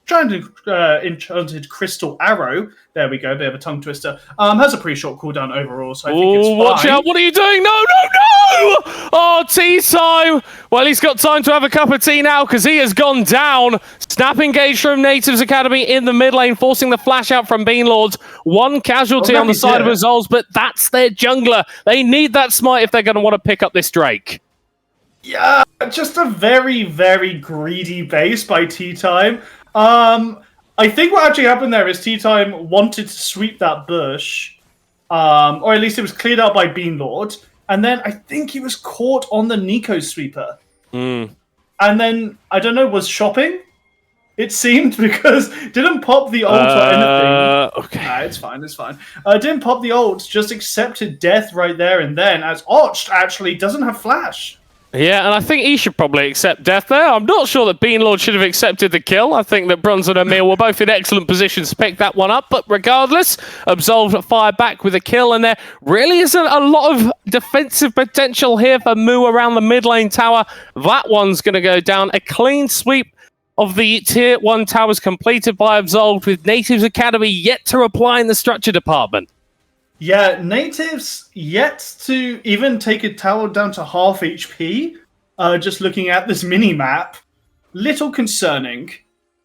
Trying to Enchanted Crystal Arrow. There we go, bit of a tongue twister. Has a pretty short cooldown overall, so I think it's fine. Watch out, what are you doing? No, no, no! Oh, Tea Time! Well, he's got time to have a cup of tea now, because he has gone down. Snap engage from Nativz Academy in the mid lane, forcing the flash out from Beanlords. One casualty on the side of Absolved, but that's their jungler. They need that smite if they're going to want to pick up this Drake. Yeah, just a very, very greedy base by Tea Time. I think what actually happened there is Tea Time wanted to sweep that bush, or at least it was cleared out by Beanlord, and then I think he was caught on the Nico sweeper. And then, I don't know, was shopping? It seemed, because didn't pop the ult or anything. Okay. Nah, it's fine, it's fine. Didn't pop the ult, just accepted death right there and then, as Arch actually doesn't have flash. Yeah, and I think he should probably accept death there. I'm not sure that Beanlord should have accepted the kill. I think that Bronze and Emil were both in excellent positions to pick that one up. But regardless, Absolved fired back with a kill. And there really isn't a lot of defensive potential here for Moo around the mid lane tower. That one's going to go down. A clean sweep of the Tier 1 towers completed by Absolved, with Nativz Academy yet to reply in the structure department. Yeah, Nativz yet to even take a tower down to half HP. Just looking at this mini-map, little concerning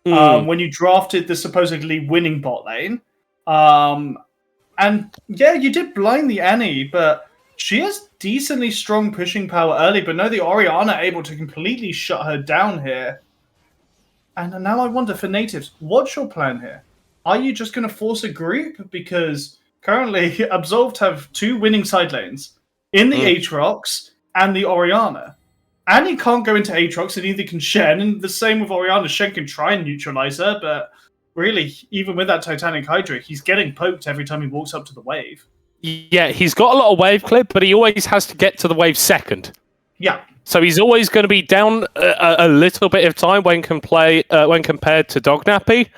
when you drafted the supposedly winning bot lane. And yeah, you did blind the Annie, but she has decently strong pushing power early, but no, the Orianna able to completely shut her down here. And now I wonder for Nativz, what's your plan here? Are you just going to force a group? Because currently, Absolved have two winning side lanes in the Aatrox and the Orianna. Annie can't go into Aatrox, and neither can Shen. And the same with Orianna. Shen can try and neutralize her, but really, even with that Titanic Hydra, he's getting poked every time he walks up to the wave. Yeah, he's got a lot of wave clip, but he always has to get to the wave second. Yeah. So he's always going to be down a little bit of time when compared to Dognappy.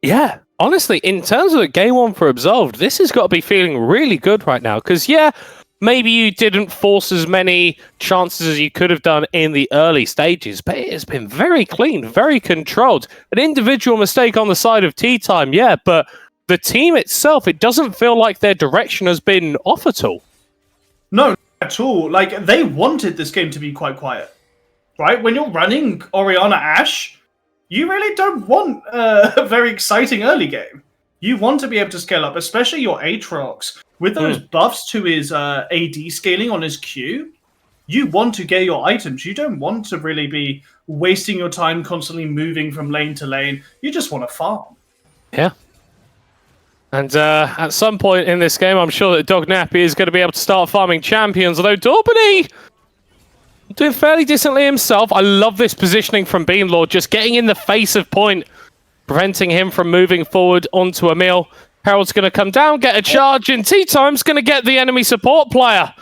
Yeah. Honestly, in terms of the game one for Absolved, this has got to be feeling really good right now. Because, yeah, maybe you didn't force as many chances as you could have done in the early stages, but it has been very clean, very controlled. An individual mistake on the side of Tea Time, yeah, but the team itself, it doesn't feel like their direction has been off at all. No, not at all. Like, they wanted this game to be quite quiet, right? When you're running Orianna Ashe, you really don't want a very exciting early game. You want to be able to scale up, especially your Aatrox. With those buffs to his AD scaling on his Q, you want to get your items. You don't want to really be wasting your time constantly moving from lane to lane. You just want to farm. Yeah. And at some point in this game, I'm sure that Dognappy is going to be able to start farming champions, although Dorbany doing fairly decently himself. I love this positioning from Beanlord, just getting in the face of point, preventing him from moving forward onto Emil. Herald's going to come down, get a charge, and Tea Time's going to get the enemy support player.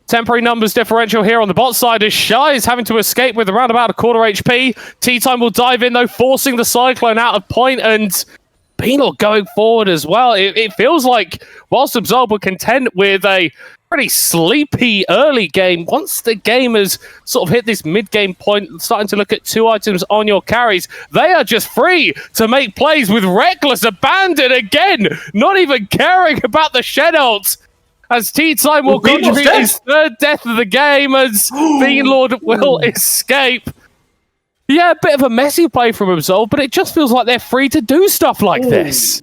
Temporary numbers differential here on the bot side as Shy is having to escape with around about a quarter HP. Tea Time will dive in, though, forcing the Cyclone out of point, and Beanlord going forward as well. It feels like whilst Absolved were content with a pretty sleepy early game, once the game has sort of hit this mid-game point, starting to look at 2 items on your carries, they are just free to make plays with reckless abandon again, not even caring about the shed ults. As T-Time will contribute his 3rd death of the game, as Beanlord will escape. Yeah, a bit of a messy play from Absolved, but it just feels like they're free to do stuff like this.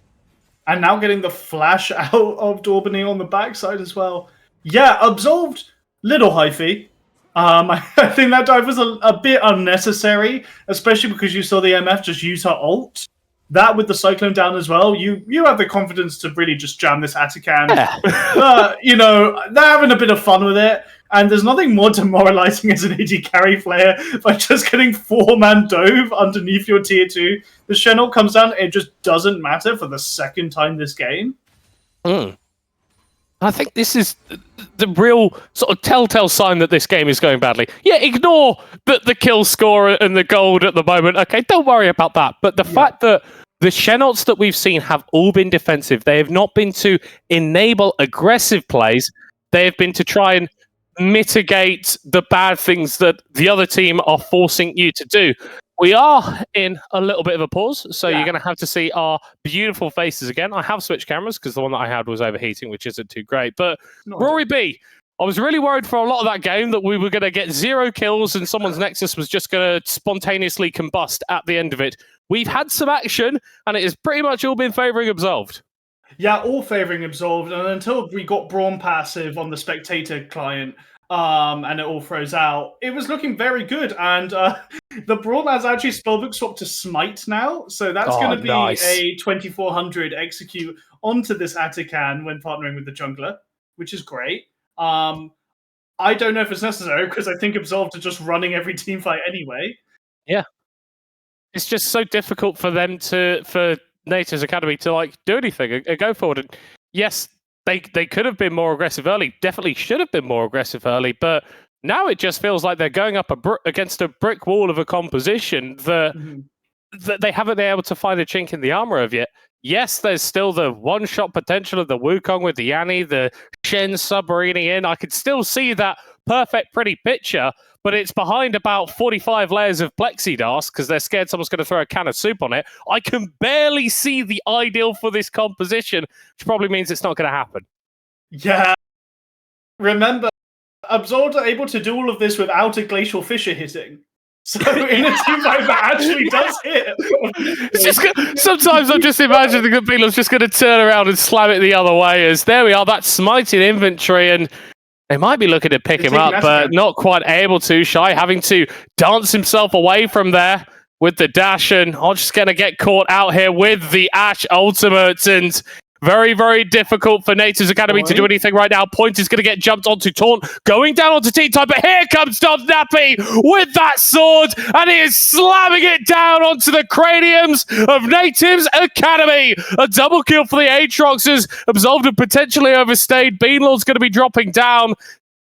And now getting the flash out of Daubeny on the backside as well. Yeah, Absolved, little hyphy. I think that dive was a bit unnecessary, especially because you saw the MF just use her ult. That with the Cyclone down as well, you have the confidence to really just jam this Atacan. Yeah. You know, they're having a bit of fun with it. And there's nothing more demoralizing as an AD carry player by just getting 4-man dove underneath your tier 2. The Shen comes down, it just doesn't matter for the 2nd time this game. I think this is the real sort of telltale sign that this game is going badly. Yeah, ignore the kill score and the gold at the moment. Okay, don't worry about that. But the fact that the Shenouts that we've seen have all been defensive. They have not been to enable aggressive plays. They have been to try and mitigate the bad things that the other team are forcing you to do. We are in a little bit of a pause, so you're going to have to see our beautiful faces again. I have switched cameras because the one that I had was overheating, which isn't too great. But Rory B, I was really worried for a lot of that game that we were going to get 0 kills and someone's Nexus was just going to spontaneously combust at the end of it. We've had some action, and it has pretty much all been favouring Absolved. Yeah, all favouring Absolved, and until we got Brawn passive on the Spectator client, and it all froze out, it was looking very good, and the Brawn has actually spellbook swapped to Smite now, so that's going to be a 2400 execute onto this Atacan when partnering with the jungler, which is great. I don't know if it's necessary, because I think Absolved are just running every team fight anyway. Yeah. It's just so difficult for them for Nativz Academy to like do anything and go forward. And yes, they could have been more aggressive early. Definitely should have been more aggressive early. But now it just feels like they're going up against a brick wall of a composition that they haven't been able to find a chink in the armor of yet. Yes, there's still the one-shot potential of the Wukong with the Yanni, the Shen submarining in. I could still see that perfect, pretty picture, but it's behind about 45 layers of plexiglass because they're scared someone's going to throw a can of soup on it. I can barely see the ideal for this composition, which probably means it's not going to happen. Yeah. Remember, Absolved are able to do all of this without a Glacial Fissure hitting. So in a team like that actually does hit. It's just sometimes I'm just imagining that Beanlord's just going to turn around and slam it the other way. As there we are, that smiting inventory, and they might be looking to pick him up, but not quite able to. Shy having to dance himself away from there with the dash, and I'm just going to get caught out here with the Ashe ultimate, and very, very difficult for Nativz Academy to do anything right now. Point is going to get jumped onto Taunt, going down onto T-Type, but here comes Don Nappy with that sword, and he is slamming it down onto the craniums of Nativz Academy. A double kill for the Aatroxers. Absolved and potentially overstayed. Beanlord's going to be dropping down.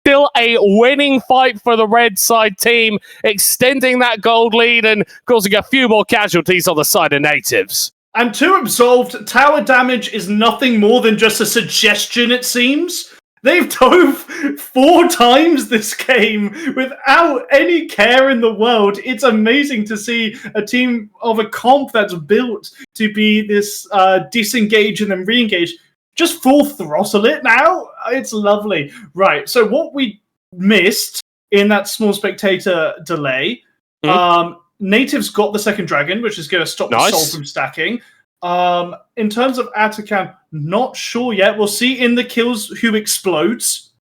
Still a winning fight for the red side team, extending that gold lead and causing a few more casualties on the side of Nativz. And to Absolved, tower damage is nothing more than just a suggestion, it seems. They've dove 4 times this game without any care in the world. It's amazing to see a team of a comp that's built to be this disengage and then re-engage just full throttle it now. It's lovely. Right, so what we missed in that small Spectator delay, Nativz got the second dragon, which is going to stop the soul from stacking. In terms of Atacan, not sure yet. We'll see in the kills who explodes.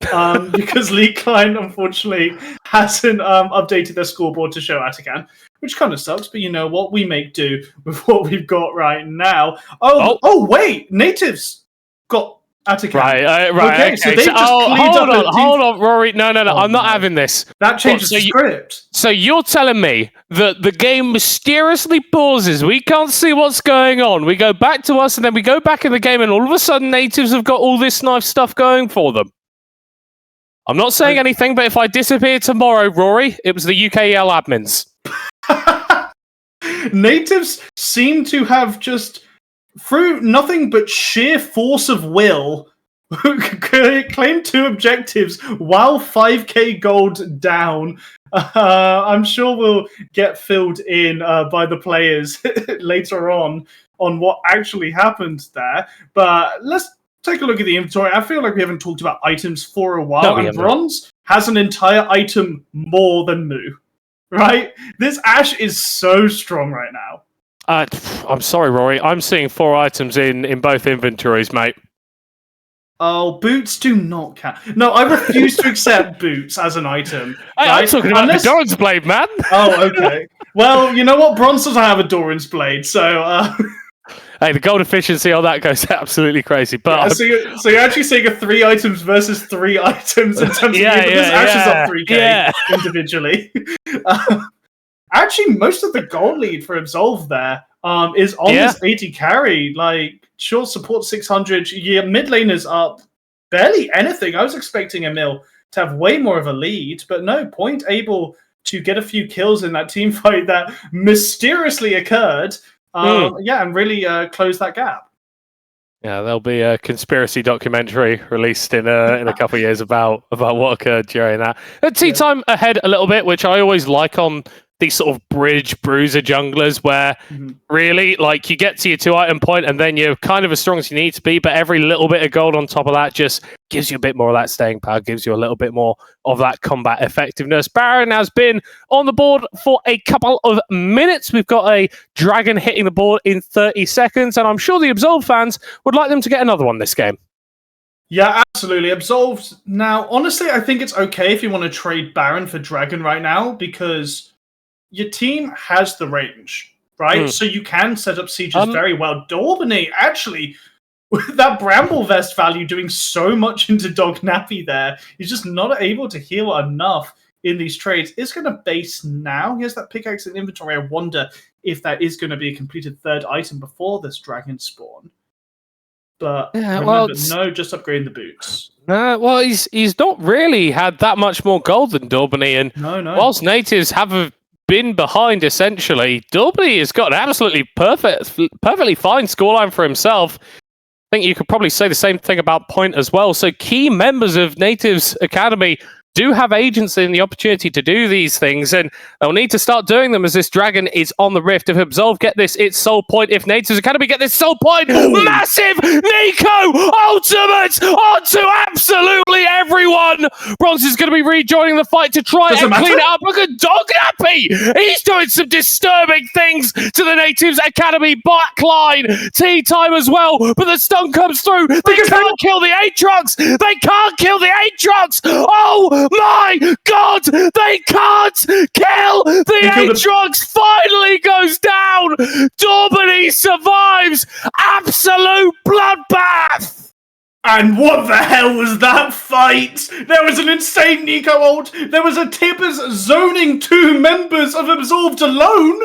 Because League Client, unfortunately, hasn't updated their scoreboard to show Atacan, which kind of sucks. But you know what? We make do with what we've got right now. Oh wait! Nativz got Atacan. Right. Okay. So they just hold on, Rory. No. I'm not having this. That changes the script. So you're telling me that the game mysteriously pauses. We can't see what's going on. We go back to us, and then we go back in the game, and all of a sudden, Nativz have got all this nice stuff going for them. I'm not saying anything, but if I disappear tomorrow, Rory, it was the UKEL admins. Nativz seem to have just through nothing but sheer force of will, claimed 2 objectives while 5k gold down. I'm sure we'll get filled in by the players later on what actually happened there. But let's take a look at the inventory. I feel like we haven't talked about items for a while, and Bronze has an entire item more than Moo, right? This Ashe is so strong right now. I'm sorry, Rory. I'm seeing 4 items in both inventories, mate. Oh, boots do not count. No, I refuse to accept boots as an item. Hey, right? I'm talking about the Doran's Blade, man. Oh, okay. Well, you know what? Bronze doesn't have a Doran's Blade, so... Hey, the gold efficiency on that goes absolutely crazy. But yeah, so you're actually seeing a 3 items versus 3 items in terms of... this Ashe is up 3k individually. Actually, most of the gold lead for Absolved there is on this 80 carry. Like, short support 600. Yeah, mid lane is up barely anything. I was expecting Emil to have way more of a lead, but no, Point able to get a few kills in that team fight that mysteriously occurred. And really close that gap. Yeah, there'll be a conspiracy documentary released in a couple of years about what occurred during that. Tea time ahead a little bit, which I always like on these sort of bridge bruiser junglers, where really, like, you get to your 2-item point and then you're kind of as strong as you need to be, but every little bit of gold on top of that just gives you a bit more of that staying power, gives you a little bit more of that combat effectiveness. Baron has been on the board for a couple of minutes. We've got a dragon hitting the board in 30 seconds, and I'm sure the Absolved fans would like them to get another one this game. Yeah, absolutely. Absolved. Now, honestly, I think it's okay if you want to trade Baron for Dragon right now, because your team has the range, right? So you can set up sieges very well. Dorbany, actually, with that Bramble Vest value doing so much into Dog Nappy there, he's just not able to heal enough in these trades. Is going to base now. He has that pickaxe in inventory. I wonder if that is going to be a completed 3rd item before this dragon spawn. But remember, no, just upgrading the boots. Well, he's not really had that much more gold than Dorbany, and whilst Nativz have been behind, essentially, Dorbany has got an absolutely perfectly fine scoreline for himself. I think you could probably say the same thing about Point as well. So key members of Nativz Academy do have agency and the opportunity to do these things, and they'll need to start doing them as this dragon is on the rift. If Absolved get this, it's Soul Point. If Nativz Academy get this Soul Point, massive Nico ultimate onto absolutely everyone. Bronze is going to be rejoining the fight to try and clean it up. Look at Dog Nappy. He's doing some disturbing things to the Nativz Academy backline. Tea time as well, but the stun comes through. They can't kill the Aatrox. They can't kill the Aatrox. Oh my God! They can't kill the Aatrox. Finally goes down. Dorbany survives. Absolute bloodbath. And what the hell was that fight? There was an insane Nico ult. There was a Tibbers zoning 2 members of Absolved alone.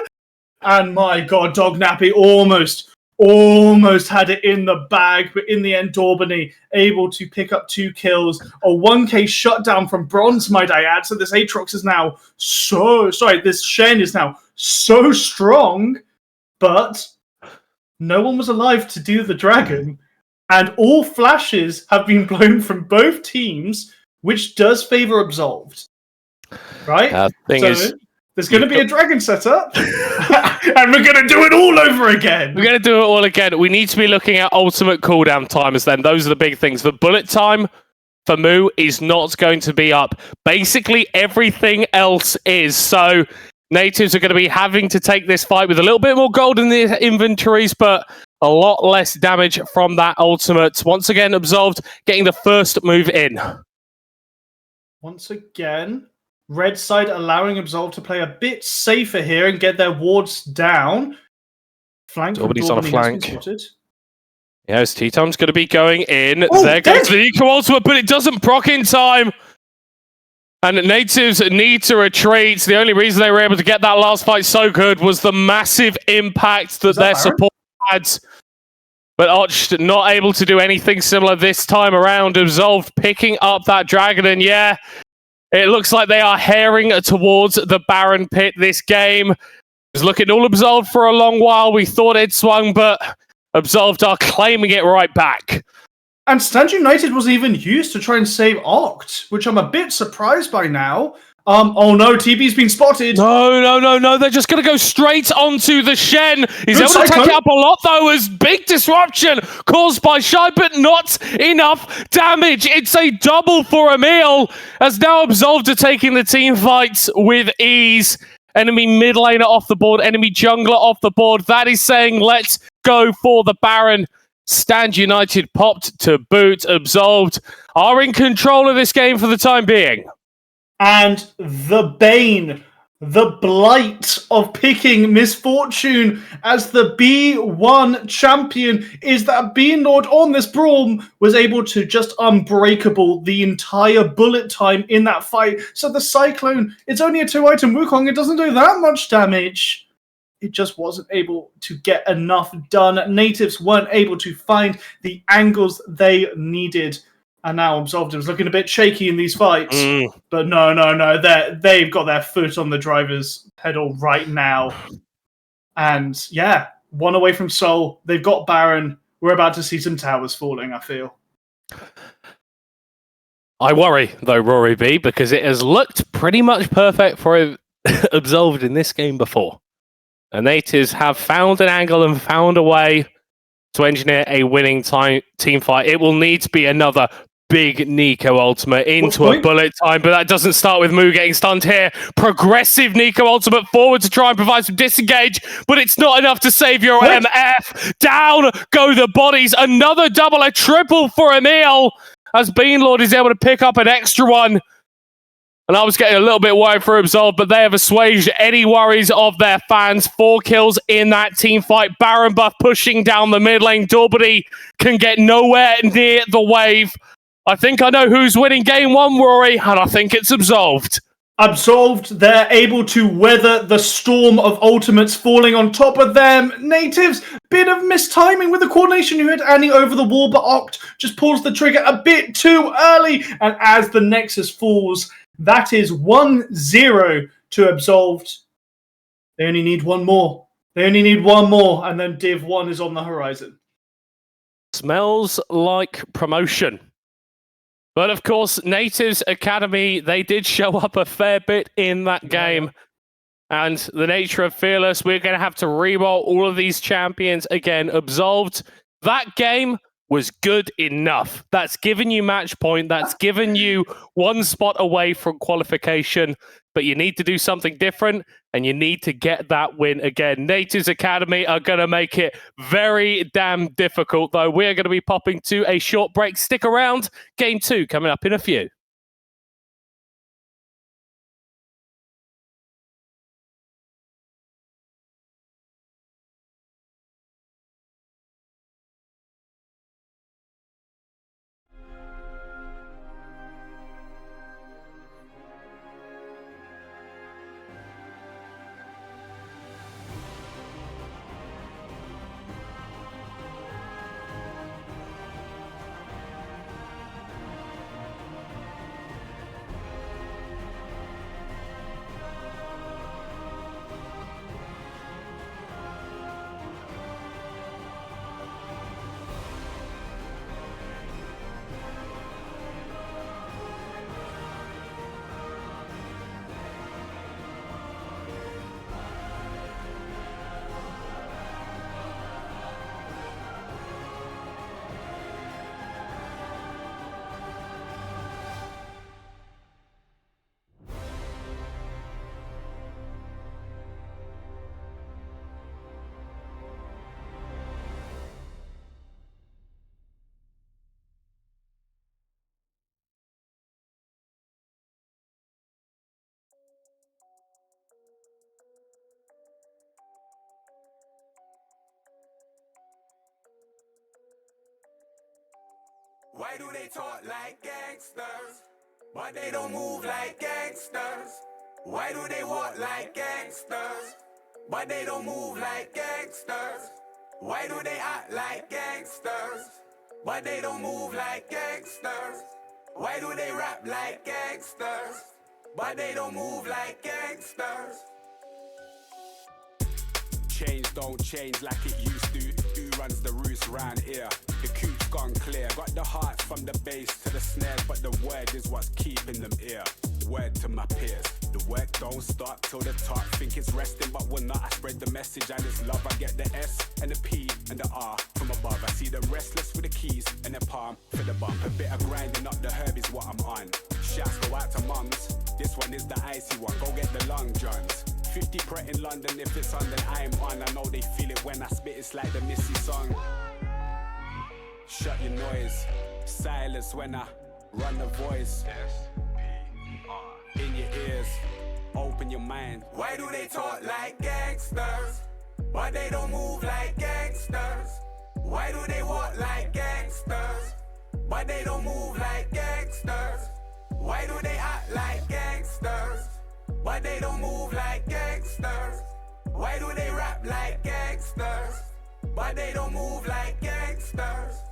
And my God, Dog Nappy almost had it in the bag, but in the end, Dorbany able to pick up 2 kills. A 1k shutdown from Bronze, might I add. So this Aatrox is now this Shen is now so strong, but no one was alive to do the dragon. And all flashes have been blown from both teams, which does favor Absolved. Right? There's going to be a dragon setup, and we're going to do it all over again. We're going to do it all again. We need to be looking at ultimate cooldown timers then. Those are the big things. The bullet time for Moo is not going to be up. Basically, everything else is. So Nativz are going to be having to take this fight with a little bit more gold in the inventories, but a lot less damage from that ultimate. Once again, Absolved getting the first move in. Once again, red side allowing Absolved to play a bit safer here and get their wards down. Dorbiny's on a flank. Yes, T-Time's going to be going in. There goes the Eco Ultimate, but it doesn't proc in time. And Nativz need to retreat. The only reason they were able to get that last fight so good was the massive impact that their support had. But Arch not able to do anything similar this time around. Absolved picking up that dragon, and yeah, it looks like they are herring towards the Baron pit this game. It was looking all Absolved for a long while. We thought it swung, but Absolved are claiming it right back. And Stand United was even used to try and save Oct, which I'm a bit surprised by now. Oh no, TB's been spotted. No. They're just going to go straight onto the Shen. He's able to take it up a lot, though, as big disruption caused by Shy, but not enough damage. It's a double for Emil, as now Absolved are taking the team fights with ease. Enemy mid laner off the board, enemy jungler off the board. That is saying, let's go for the Baron. Stand United popped to boot. Absolved are in control of this game for the time being. And the bane, the blight of picking Misfortune as the B1 champion is that Beanlord on this Braum was able to just unbreakable the entire bullet time in that fight. So the Cyclone, it's only a 2-item Wukong, it doesn't do that much damage. It just wasn't able to get enough done. Nativz weren't able to find the angles they needed. And now Absolved is looking a bit shaky in these fights. But no. They've got their foot on the driver's pedal right now. And yeah, one away from Seoul. They've got Baron. We're about to see some towers falling, I feel. I worry, though, Rory B, because it has looked pretty much perfect for Absolved in this game before. And Nativz have found an angle and found a way to engineer a winning team fight. It will need to be another big Nico ultimate into a bullet time, but that doesn't start with Moo getting stunned here. Progressive Nico ultimate forward to try and provide some disengage, but it's not enough to save your MF. Down go the bodies. Another double, a triple for Emil, as Beanlord is able to pick up an extra one. And I was getting a little bit worried for Absolved, but they have assuaged any worries of their fans. 4 kills in that team fight. Baron buff pushing down the mid lane. Dorbody can get nowhere near the wave. I think I know who's winning game 1, Rory, and I think it's Absolved. Absolved, they're able to weather the storm of ultimates falling on top of them. Nativz, bit of mistiming with the coordination. You had Annie over the wall, but Oct just pulls the trigger a bit too early. And as the Nexus falls, that is 1-0 to Absolved. They only need one more. And then Div 1 is on the horizon. Smells like promotion. But of course, Nativz Academy, they did show up a fair bit in that game. And the nature of Fearless, we're going to have to reroll all of these champions again. Absolved, that game was good enough. That's given you match point. That's given you 1 spot away from qualification. But you need to do something different, and you need to get that win again. Nativz Academy are going to make it very damn difficult, though. We're going to be popping to a short break. Stick around. Game 2 coming up in a few. Why do they talk like gangsters, but they don't move like gangsters? Why do they walk like gangsters, but they don't move like gangsters? Why do they act like gangsters, but they don't move like gangsters? Why do they rap like gangsters, but they don't move like gangsters? Change don't change like it used to. Who runs the roost round here? The coop's gone clear. Got the heart from the bass to the snares, but the word is what's keeping them here. Word to my peers, the work don't stop till the top. Think it's resting, but we're not. I spread the message and it's love. I get the S and the P and the R from above. I see them restless with the keys and the palm for the bump. A bit of grinding up the herb is what I'm on. Shouts go out to mums. This one is the icy one. Go get the Long Johns. 50 Pret in London, if it's on then I'm on. I know they feel it when I spit, it's like the Missy song. Shut your noise, silence when I run the voice. In your ears, open your mind. Why do they talk like gangsters, but they don't move like gangsters? Why do they walk like gangsters, but they don't move like gangsters? Why do they act like gangsters, but they don't move like gangsters? Why do they rap like gangsters, but they don't move like gangsters?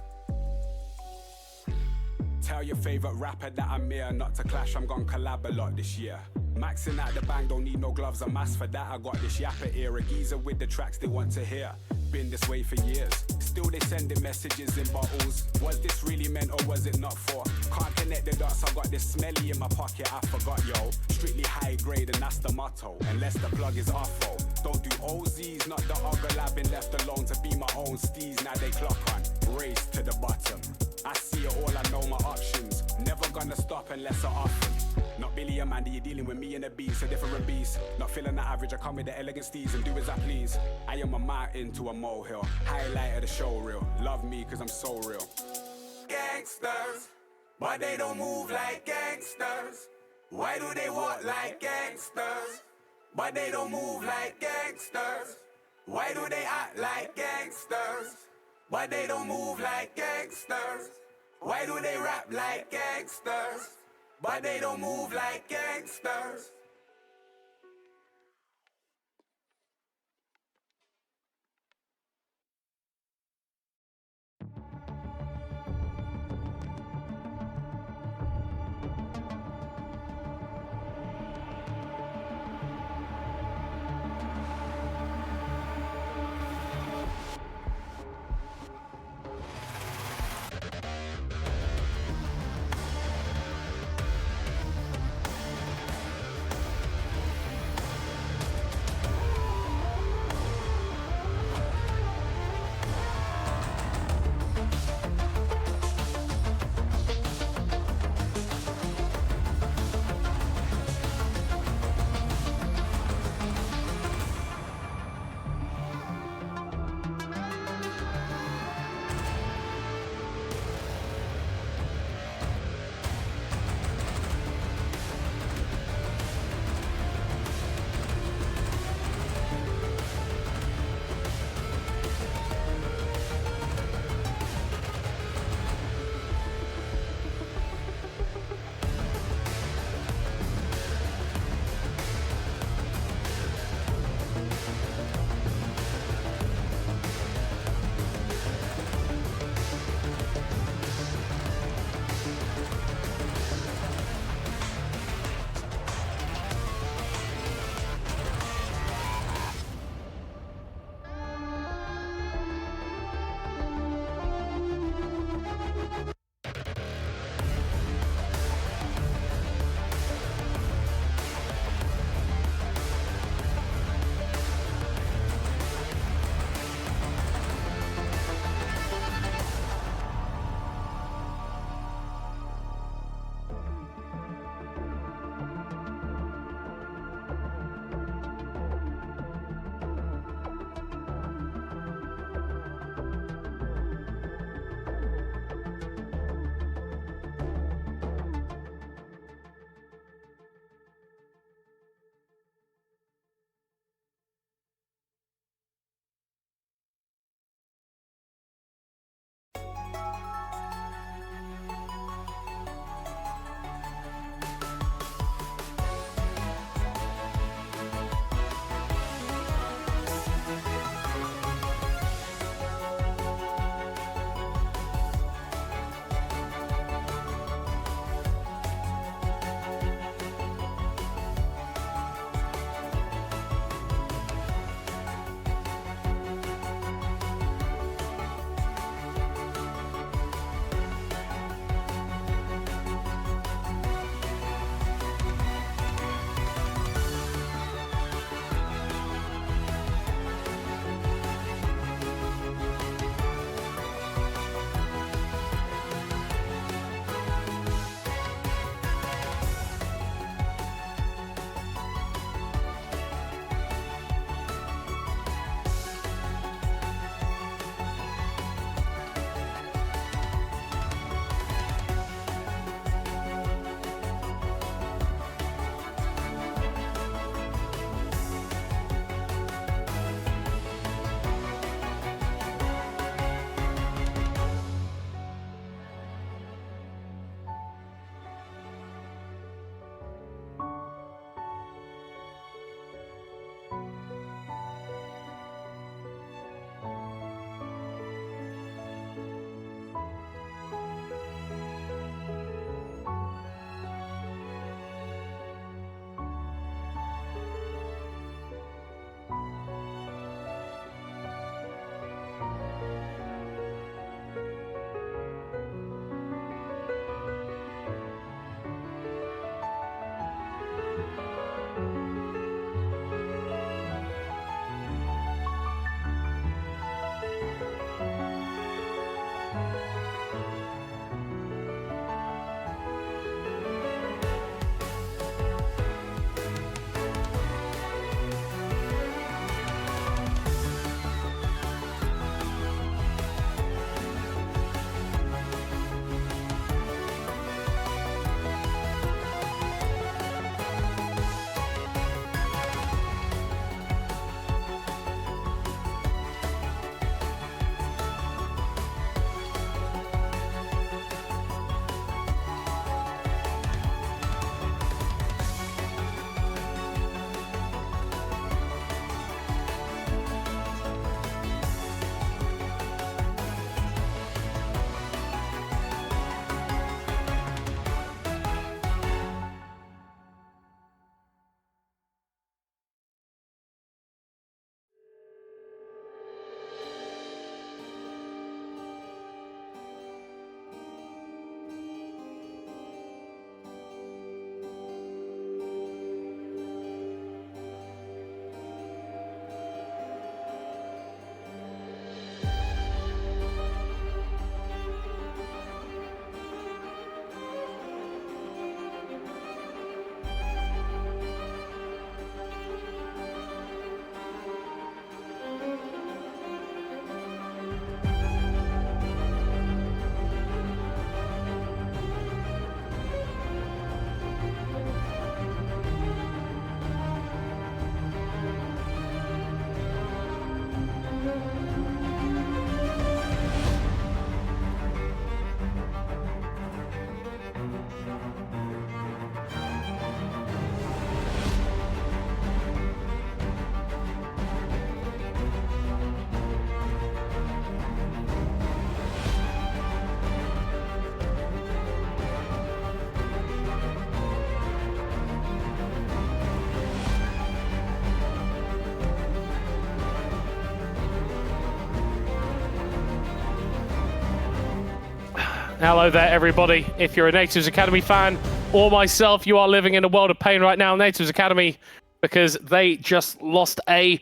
Tell your favorite rapper that I'm here, not to clash, I'm gon' collab a lot this year. Maxing out the bang, don't need no gloves or mask for that. I got this yapper ear, a geezer with the tracks they want to hear. Been this way for years, still they sending messages in bottles. Was this really meant or was it not for? Can't connect the dots, I got this smelly in my pocket, I forgot yo. Strictly high grade and that's the motto, unless the plug is awful. Don't do OZs, not the ogre lab, been left alone to be my own steez. Now they clock on, race to the bottom. I see it all, I know my options. Never gonna stop unless I often. Not Billy and Mandy, you're dealing with me and the beast, a different beast. Not feeling the average, I come with the elegant steez and do as I please. I am a mountain to a molehill, highlight of the show reel. Love me cause I'm so real. Gangsters, but they don't move like gangsters. Why do they walk like gangsters, but they don't move like gangsters? Why do they act like gangsters, but they don't move like gangsters? Why do they rap like gangsters, but they don't move like gangsters? Hello there, everybody. If you're a Nativz Academy fan or myself, you are living in a world of pain right now. Nativz Academy, because they just lost a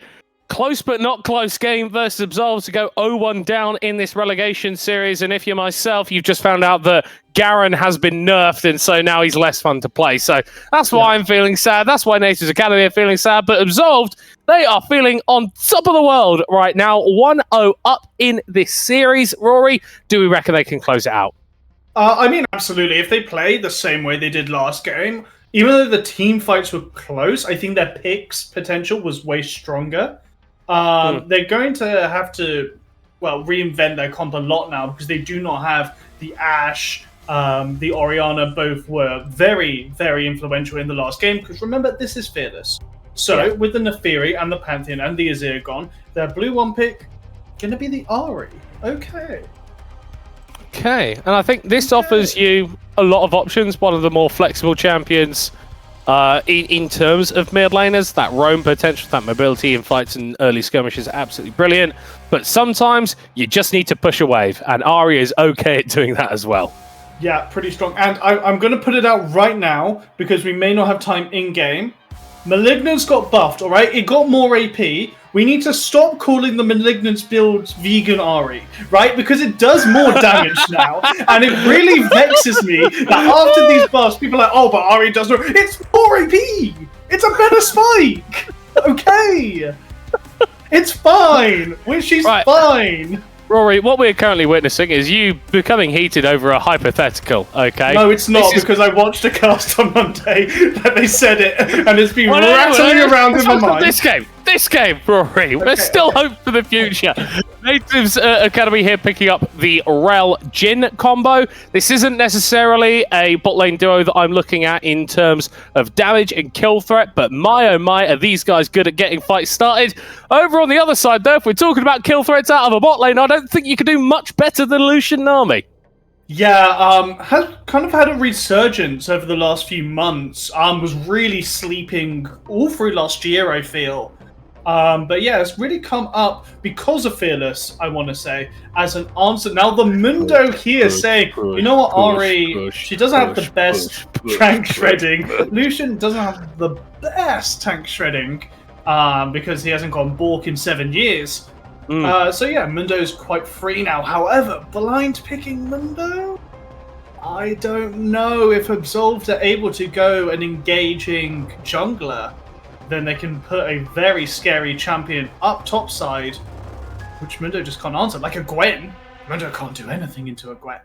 close but not close game versus Absolved to go 0-1 down in this relegation series. And if you're myself, you've just found out that Garen has been nerfed, and so now he's less fun to play. So that's why I'm feeling sad. That's why Nativz Academy are feeling sad. But Absolved, they are feeling on top of the world right now. 1-0 up in this series. Rory, do we reckon they can close it out? I mean, absolutely. If they play the same way they did last game, even though the team fights were close, I think their picks potential was way stronger. They're going to have to, reinvent their comp a lot now because they do not have the Ashe, the Orianna. Both were very, very influential in the last game because remember, this is Fearless. So with the Neferi and the Pantheon and the Azir gone, their blue one pick going to be the Ahri. Okay, and I think this offers you a lot of options. One of the more flexible champions in terms of mid laners. That roam potential, that mobility in fights and early skirmishes is absolutely brilliant. But sometimes you just need to push a wave, and Ahri is okay at doing that as well. Yeah, pretty strong. And I'm going to put it out right now because we may not have time in-game. Malignance got buffed, alright? It got more AP. We need to stop calling the Malignance build vegan Ahri, right? Because it does more damage now. And it really vexes me that after these buffs, people are like, oh, but Ahri does more. It's more AP! It's a better spike! Okay! It's fine! She's fine! Rory, what we're currently witnessing is you becoming heated over a hypothetical, okay? No, it's not, because I watched a cast on Monday that they said it, and it's been rattling around in my mind. This game, Rory. There's still hope for the future. Nativz Academy here picking up the Rel Jhin combo. This isn't necessarily a bot lane duo that I'm looking at in terms of damage and kill threat, but my oh my, are these guys good at getting fights started. Over on the other side, though, if we're talking about kill threats out of a bot lane, I don't think you can do much better than Lucian Nami. Yeah, has kind of had a resurgence over the last few months. Was really sleeping all through last year, I feel. But yeah, it's really come up because of Fearless, I want to say, as an answer. Now the Mundo here saying, you know what, Ahri, she doesn't have the best tank shredding. Lucian doesn't have the best tank shredding because he hasn't gone Bork in 7 years. So yeah, Mundo's quite free now. However, blind picking Mundo? I don't know if Absolved are able to go an engaging jungler. Then they can put a very scary champion up top side, which Mundo just can't answer. Like a Gwen. Mundo can't do anything into a Gwen.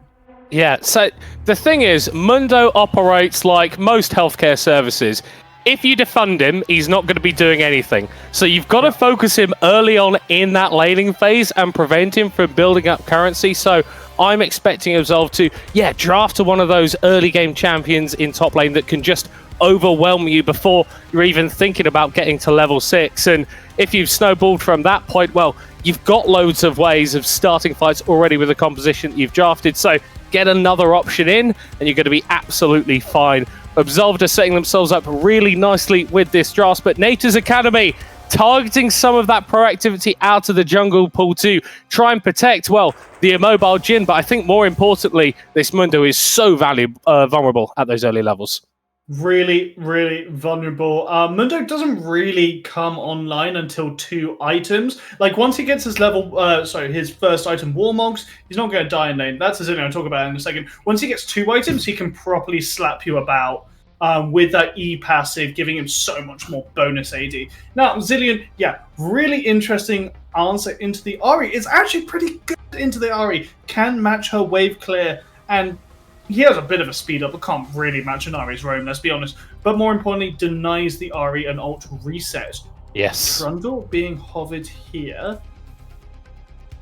Yeah, so the thing is, Mundo operates like most healthcare services. If you defund him, he's not going to be doing anything. So you've got to focus him early on in that laning phase and prevent him from building up currency. So I'm expecting Absolved to, draft to one of those early game champions in top lane that can just overwhelm you before you're even thinking about getting to level 6. And if you've snowballed from that point, well, you've got loads of ways of starting fights already with the composition that you've drafted. So get another option in and you're going to be absolutely fine. Absolved are setting themselves up really nicely with this draft, but Nativz Academy targeting some of that proactivity out of the jungle pool to try and protect, well, the immobile Jhin. But I think more importantly, this Mundo is so vulnerable at those early levels. Really, really vulnerable. Mundo doesn't really come online until 2 items. Like, once he gets his his first item, Warmogs, he's not going to die in lane. That's something I'll talk about in a second. Once he gets 2 items, he can properly slap you about with that E passive, giving him so much more bonus AD. Now, Zilean, really interesting answer into the Ahri. It's actually pretty good into the Ahri. Can match her wave clear, and he has a bit of a speed up, but can't really match an Ahri's roam, let's be honest. But more importantly, denies the Ahri an ult reset. Yes. Trundle being hovered here.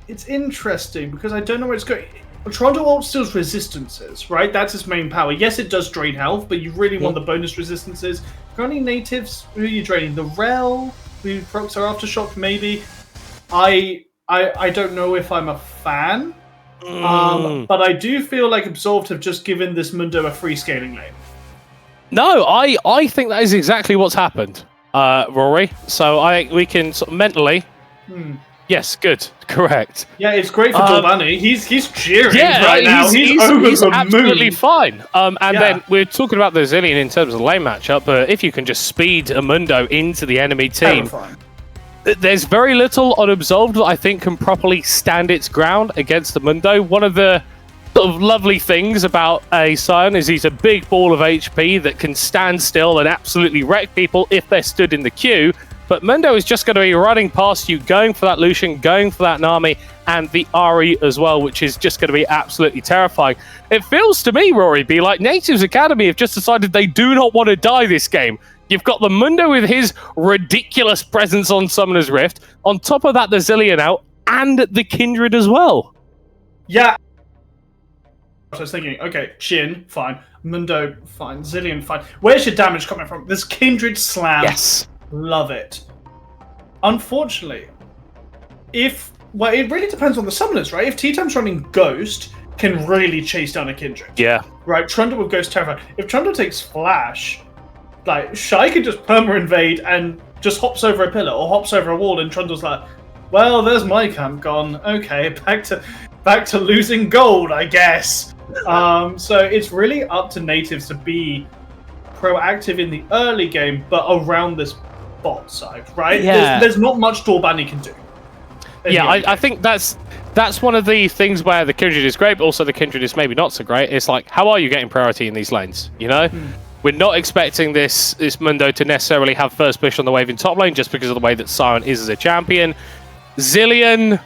It's interesting because I don't know where it's going. Trundle ult steals resistances, right? That's its main power. Yes, it does drain health, but you really want the bonus resistances. Currently, Nativz, who are you draining? The Rel, who procs her Aftershock, maybe. I don't know if I'm a fan. But I do feel like Absolved have just given this Mundo a free scaling lane. No, I think that is exactly what's happened, Rory. So we can sort of mentally Yes, good, correct. Yeah, it's great for Dolbani. He's cheering right now. He's over the absolutely moon. fine. Then we're talking about the Zillion in terms of the lane matchup, but if you can just speed Amundo into the enemy team, there's very little on Absolved that I think can properly stand its ground against Amundo. One of the sort of lovely things about a Sion is he's a big ball of HP that can stand still and absolutely wreck people if they're stood in the queue. But Mundo is just going to be running past you, going for that Lucian, going for that Nami, and the Ari as well, which is just going to be absolutely terrifying. It feels to me, Rory, be like Nativz Academy have just decided they do not want to die this game. You've got the Mundo with his ridiculous presence on Summoner's Rift. On top of that, the Zillion out, and the Kindred as well. Yeah. I was thinking, okay, Shin, fine. Mundo, fine. Zillion, fine. Where's your damage coming from? This Kindred slam. Yes. Love it. Unfortunately, it really depends on the summoners, right? If T-Time's running Ghost, can really chase down a Kindred. Yeah. Right, Trundle with Ghost terrified. If Trundle takes Flash, like, Shai could just perma-invade and just hops over a pillar or hops over a wall, and Trundle's like, well, there's my camp gone. Okay, back to losing gold, I guess. So it's really up to Nativz to be proactive in the early game, but around this bot side, right? Yeah. There's not much Dolbani can do. Yeah, I think that's one of the things where the Kindred is great, but also the Kindred is maybe not so great. It's like, how are you getting priority in these lanes? You know? We're not expecting this Mundo to necessarily have first push on the wave in top lane just because of the way that Sion is as a champion. Zillion,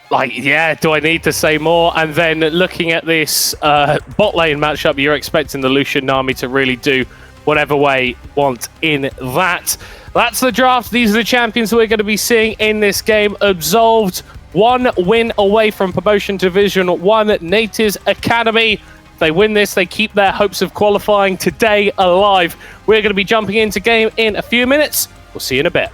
like, yeah, do I need to say more? And then looking at this bot lane matchup, you're expecting the Lucian Nami to really do whatever way want in that. That's the draft. These are the champions that we're going to be seeing in this game. Absolved, 1 win away from promotion to Division 1 at Nativz Academy. If they win this, they keep their hopes of qualifying today alive. We're going to be jumping into game in a few minutes. We'll see you in a bit.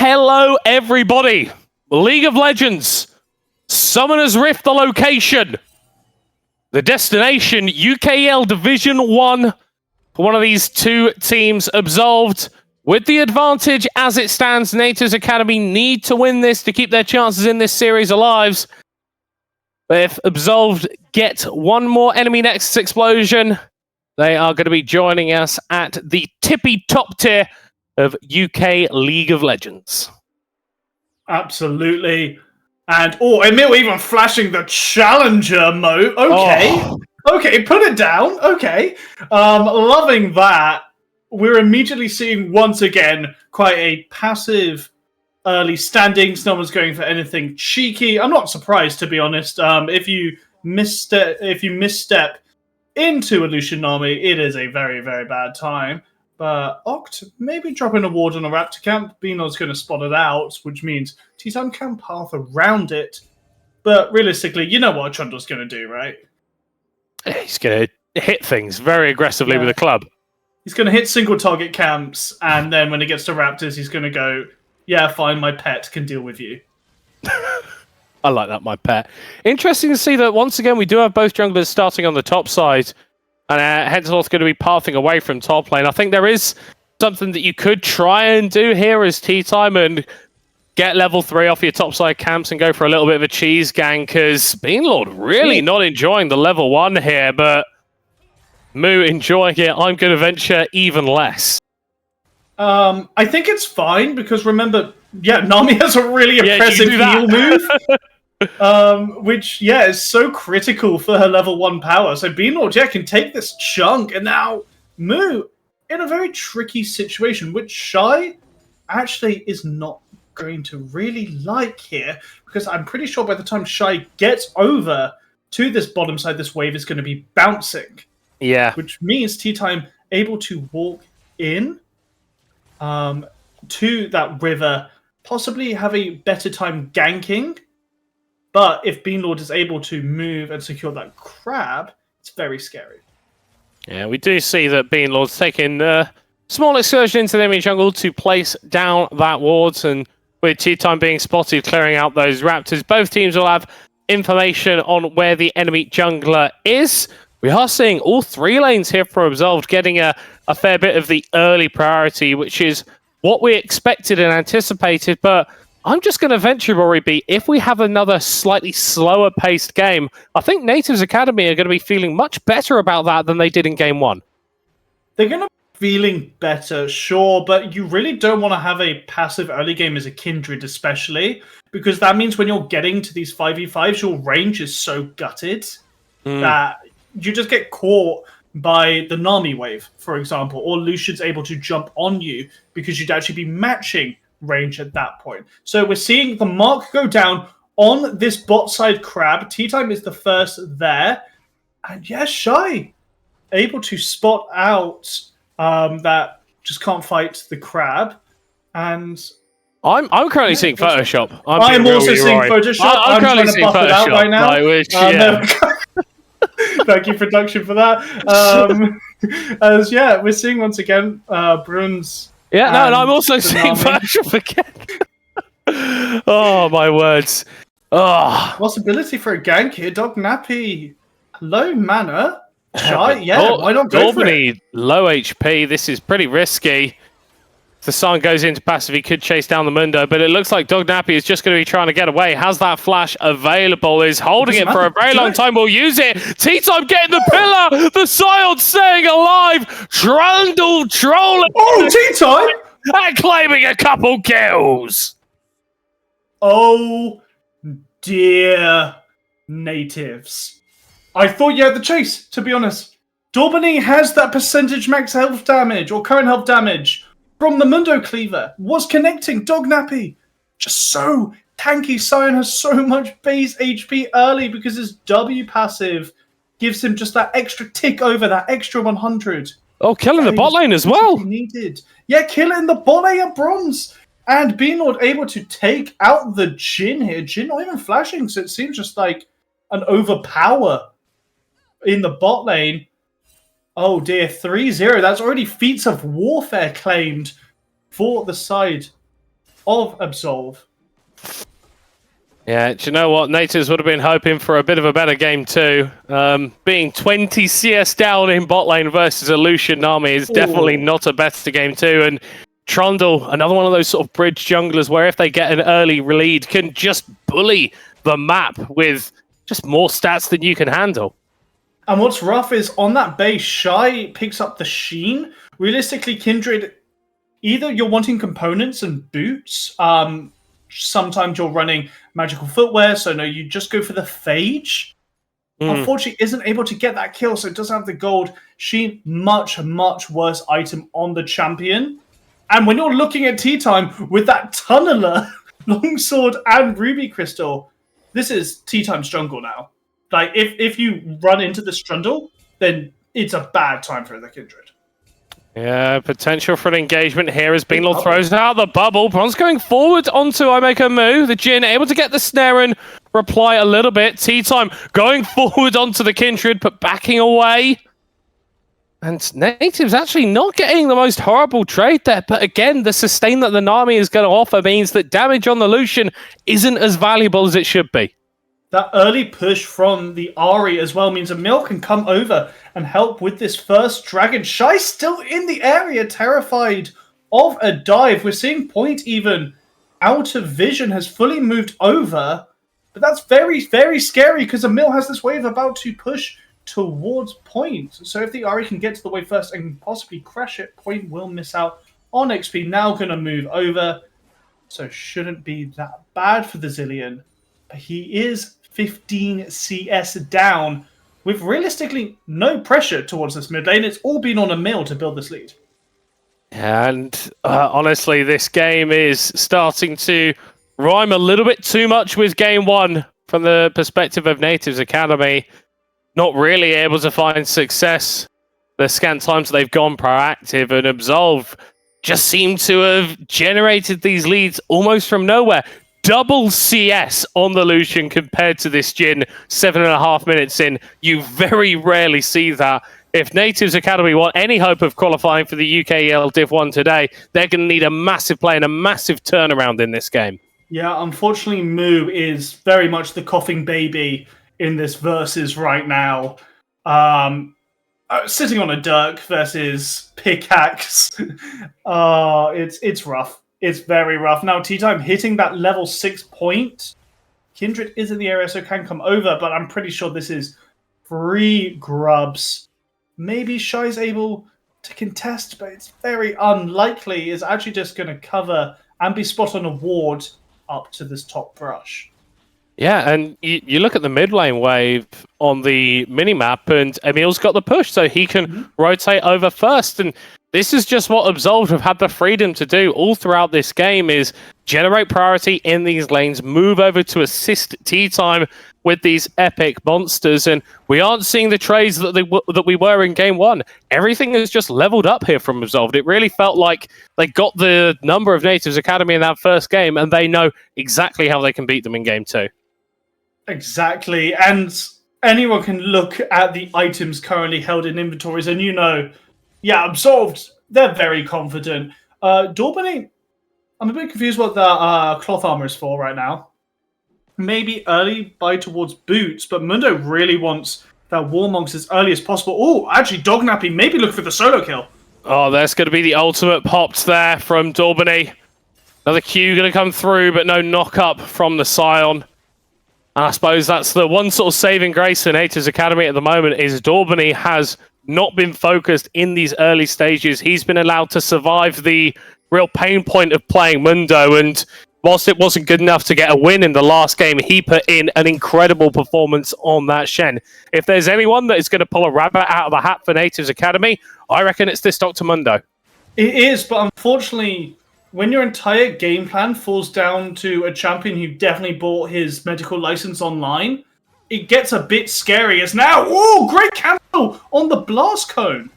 hello everybody. League of Legends. Summoner's Rift, the location. The destination, UKL Division 1. For one of these two teams, Absolved. With the advantage as it stands, Nativz Academy need to win this to keep their chances in this series alive. But if Absolved get one more enemy Nexus explosion, they are going to be joining us at the tippy top tier of UK League of Legends. Absolutely. And, Emil even flashing the challenger mode. Okay. Oh. Okay, put it down. Okay. Loving that. We're immediately seeing, once again, quite a passive early standings. No one's going for anything cheeky. I'm not surprised, to be honest. If you misstep into a Lucian army, it is a very, very bad time. But Oct, maybe dropping a ward on a Raptor camp. Beano's going to spot it out, which means T-Time can path around it. But realistically, you know what Trundle's going to do, right? He's going to hit things very aggressively with a club. He's going to hit single target camps, and then when he gets to Raptors, he's going to go, yeah, fine, my pet can deal with you. I like that, my pet. Interesting to see that, once again, we do have both junglers starting on the top side. And Hensel's going to be pathing away from top lane. I think there is something that you could try and do here as T-Time and get level 3 off your top side camps and go for a little bit of a cheese gang, because Beanlord really not enjoying the level 1 here, but Moo enjoying it. I'm going to venture even less. I think it's fine, because remember, Nami has a really impressive heal move. Which, is so critical for her level 1 power. So Beanlord, can take this chunk, and now Moo in a very tricky situation, which Shy actually is not going to really like here, because I'm pretty sure by the time Shy gets over to this bottom side, this wave is going to be bouncing. Yeah. Which means T-Time able to walk in to that river, possibly have a better time ganking. But if Beanlord is able to move and secure that crab, it's very scary. Yeah, we do see that Beanlord's taking a small excursion into the enemy jungle to place down that wards, and with T-Time being spotted clearing out those Raptors, both teams will have information on where the enemy jungler is. We are seeing all 3 lanes here for Absolved getting a fair bit of the early priority, which is what we expected and anticipated, but I'm just going to venture, Rory B, if we have another slightly slower paced game, I think Nativz Academy are going to be feeling much better about that than they did in game 1. They're going to be feeling better, sure, but you really don't want to have a passive early game as a Kindred especially, because that means when you're getting to these 5v5s, your range is so gutted that you just get caught by the Nami wave, for example, or Lucian's able to jump on you because you'd actually be matching range at that point. So we're seeing the mark go down on this bot side crab. T-Time is the first there. And Shy able to spot out that just can't fight the crab. And I'm currently seeing Photoshop. I'm also seeing Photoshop. I'm currently trying to seeing buff Photoshop. it out right now. Thank you, production, for that. We're seeing once again Bruins. Yeah, and I'm also seeing Photoshop again. Oh, my words. Oh. Possibility for a gank here. Dog Nappy, low mana. Shy, why not go for it? Low HP. This is pretty risky. If the Sun goes into passive, he could chase down the Mundo, but it looks like Dog Nappy is just going to be trying to get away. Has that flash available, is holding it for a very long time. Will use it. T-Time getting the pillar. The Scion staying alive. Trundle trolling. Oh, T-Time! And claiming a couple kills. Oh, dear Nativz. I thought you had the chase, to be honest. Dorbany has that percentage max health damage, or current health damage, from the Mundo Cleaver, was connecting Dog Nappy. Just so tanky. Scion has so much base HP early because his W passive gives him just that extra tick over, that extra 100. Oh, killing the bot lane as well. Needed. Yeah, killing the bot lane at bronze. And Beanlord able to take out the Jhin here. Jhin not even flashing, so it seems just like an overpower in the bot lane. Oh dear, 3-0. That's already feats of warfare claimed for the side of Absolve. Yeah, do you know what? Nativz would have been hoping for a bit of a better game too. Being 20 CS down in bot lane versus a Lucian Nami is definitely not a better game too. And Trundle, another one of those sort of bridge junglers where if they get an early lead, can just bully the map with just more stats than you can handle. And what's rough is on that base, Shy picks up the Sheen. Realistically, Kindred, either you're wanting components and boots, sometimes you're running magical footwear, so no, you just go for the Phage. Unfortunately, isn't able to get that kill, so it doesn't have the gold. Sheen, much worse item on the champion. And when you're looking at tea time with that Tunneler, Longsword, and Ruby Crystal, this is tea time's jungle now. Like, if you run into this Trundle, then it's a bad time for the Kindred. Yeah, potential for an engagement here as Beanlord throws out the bubble. Bronze going forward onto I Make a Move. The Jhin able to get the snare and reply a little bit. Tea time going forward onto the Kindred, but backing away. And Nativz actually not getting the most horrible trade there. But again, the sustain that the Nami is going to offer means that damage on the Lucian isn't as valuable as it should be. That early push from the Ahri as well means Emil can come over and help with this first dragon. Shy still in the area, terrified of a dive. We're seeing Point even out of vision, has fully moved over. But that's very scary because Emil has this wave about to push towards Point. So if the Ahri can get to the wave first and possibly crash it, Point will miss out on XP. Now going to move over. So shouldn't be that bad for the Zilean. But he is 15 CS down with realistically no pressure towards this mid lane. It's all been on Emil to build this lead. And honestly, this game is starting to rhyme a little bit too much with game one from the perspective of Nativz Academy. Not really able to find success. The scant times they've gone proactive, and Absolve just seem to have generated these leads almost from nowhere. Double CS on the Lucian compared to this Jhin 7.5 minutes in. You very rarely see that. If Nativz Academy want any hope of qualifying for the UKEL Div 1 today, they're going to need a massive play and a massive turnaround in this game. Yeah, unfortunately, Moo is very much the coughing baby in this versus right now. Sitting on a Dirk versus Pickaxe. It's rough. It's very rough. Now, Tea Time hitting that level 6 point. Kindred is in the area, so can come over, but I'm pretty sure this is free grubs. Maybe Shy's able to contest, but it's very unlikely. Is actually just going to cover and be spot on a ward up to this top brush. Yeah, and you look at the mid lane wave on the minimap, and Emil's got the push, so he can rotate over first. And this is just what Absolved have had the freedom to do all throughout this game, is generate priority in these lanes, move over to assist Tea Time with these epic monsters, and we aren't seeing the trades that we were in game one. Everything has just leveled up here from Absolved. It really felt like they got the number of Nativz Academy in that first game, and they know exactly how they can beat them in game two. Exactly, and anyone can look at the items currently held in inventories, and yeah, Absolved, they're very confident. Dorbany, I'm a bit confused what the cloth armor is for right now. Maybe early buy towards boots, but Mundo really wants that Warmonks as early as possible. Oh, actually, Dognappy, maybe look for the solo kill. Oh, there's going to be the ultimate popped there from Dorbany. Another Q going to come through, but no knock-up from the Scion. And I suppose that's the one sort of saving grace for Nativz Academy at the moment, is Dorbany has not been focused in these early stages. He's been allowed to survive the real pain point of playing Mundo, and whilst it wasn't good enough to get a win in the last game, he put in an incredible performance on that Shen. If there's anyone that is going to pull a rabbit out of the hat for Nativz Academy, I reckon it's this Dr. Mundo. It is, but unfortunately, when your entire game plan falls down to a champion who definitely bought his medical license online, it gets a bit scary as now, oh, great cancel on the blast cone.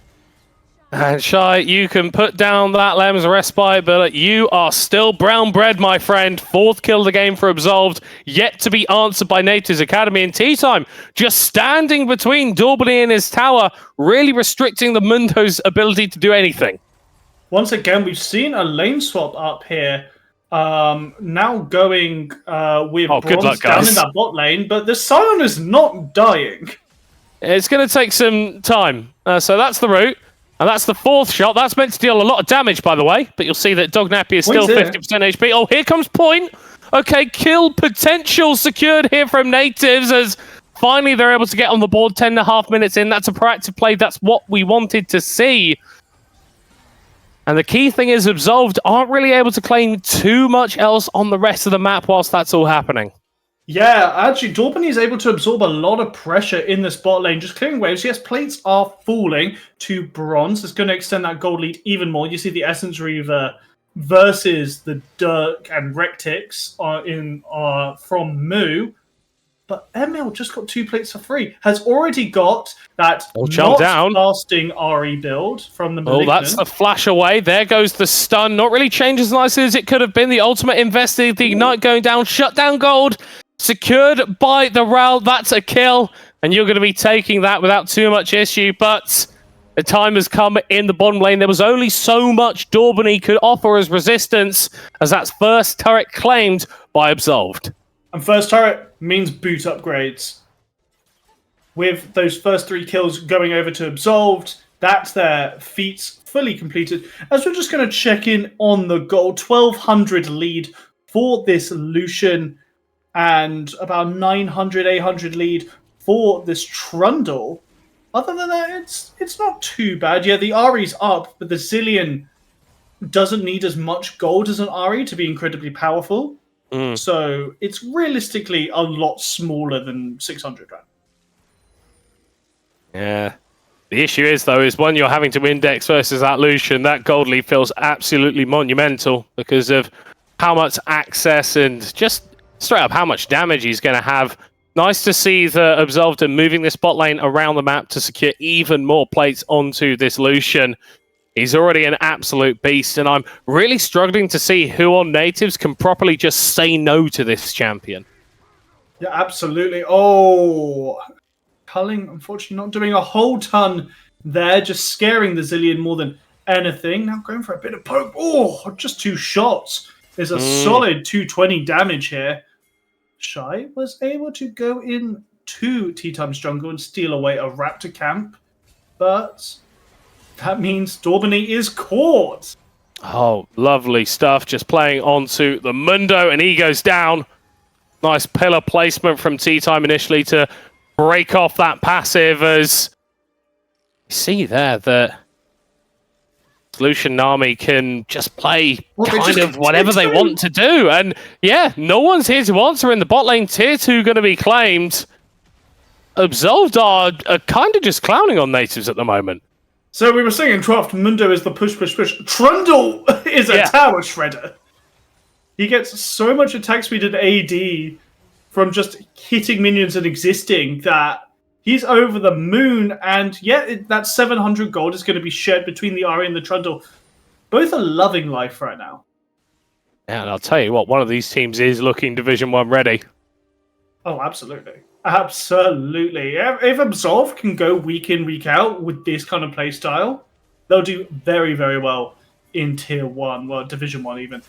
And Shy, you can put down that Lem's respite, but you are still brown bread, my friend. Fourth kill of the game for Absolved, yet to be answered by Nativz Academy in Tea Time. Just standing between Dorbany and his tower, really restricting the Mundo's ability to do anything. Once again, we've seen a lane swap up here Now going with good luck, Bronze down guys. in that bot lane, but the Scion is not dying. It's going to take some time. So that's the route. And that's the 4th shot. That's meant to deal a lot of damage, by the way. But you'll see that Dog Nappy is still 50% HP. Oh, here comes Point. Okay, kill potential secured here from Nativz as finally they're able to get on the board 10.5 minutes in. That's a proactive play. That's what we wanted to see. And the key thing is Absolved aren't really able to claim too much else on the rest of the map whilst that's all happening. Yeah, actually, Dorpany is able to absorb a lot of pressure in this bot lane, just clearing waves. Yes, plates are falling to bronze. It's going to extend that gold lead even more. You see the Essence Reaver versus the Dirk and Rectix from Moo. But Emil just got 2 plates for free. Has already got that not lasting RE build from the Malignant. Oh, that's the flash away. There goes the stun. Not really changed as nicely as it could have been. The ultimate invested. The Ignite going down. Shut down gold. Secured by the Ral. That's a kill. And you're going to be taking that without too much issue. But the time has come in the bottom lane. There was only so much Dorpany could offer as resistance as that's first turret claimed by Absolved. And first turret means boot upgrades. With those first 3 kills going over to Absolved, that's their feats fully completed. As we're just going to check in on the goal, 1200 lead for this Lucian and about 900, 800 lead for this Trundle. Other than that, it's not too bad. Yeah, the Ari's up, but the Zilean doesn't need as much gold as an Ari to be incredibly powerful. So it's realistically a lot smaller than 600 rand. Yeah. The issue is, though, is when you're having to index versus that Lucian, that gold lead feels absolutely monumental because of how much access and just straight up how much damage he's going to have. Nice to see the Absolved are moving this bot lane around the map to secure even more plates onto this Lucian. He's already an absolute beast, and I'm really struggling to see who on Nativz can properly just say no to this champion. Yeah, absolutely. Oh, Culling, unfortunately, not doing a whole ton there, just scaring the Zilean more than anything. Now going for a bit of poke. Oh, just 2 shots. There's a solid 220 damage here. Shy was able to go in to T-Time's jungle and steal away a Raptor camp, but that means Dorpany is caught. Oh, lovely stuff. Just playing onto the Mundo, and he goes down. Nice pillar placement from T-Time initially to break off that passive as you see there that Lucian Nami can just play kind of whatever they want to do. And yeah, no one's here to answer in the bot lane. Tier 2 going to be claimed. Absolved are kind of just clowning on Nativz at the moment. So we were saying in draft, Mundo is the push. Trundle is a tower shredder. He gets so much attack speed and AD from just hitting minions and existing that he's over the moon. And yeah, that 700 gold is going to be shared between the Ari and the Trundle. Both are loving life right now. Yeah, and I'll tell you what, one of these teams is looking Division 1 ready. Oh, absolutely. Absolutely. If Absolved can go week in, week out with this kind of play style, they'll do very, very well in Tier 1, well, Division 1 even.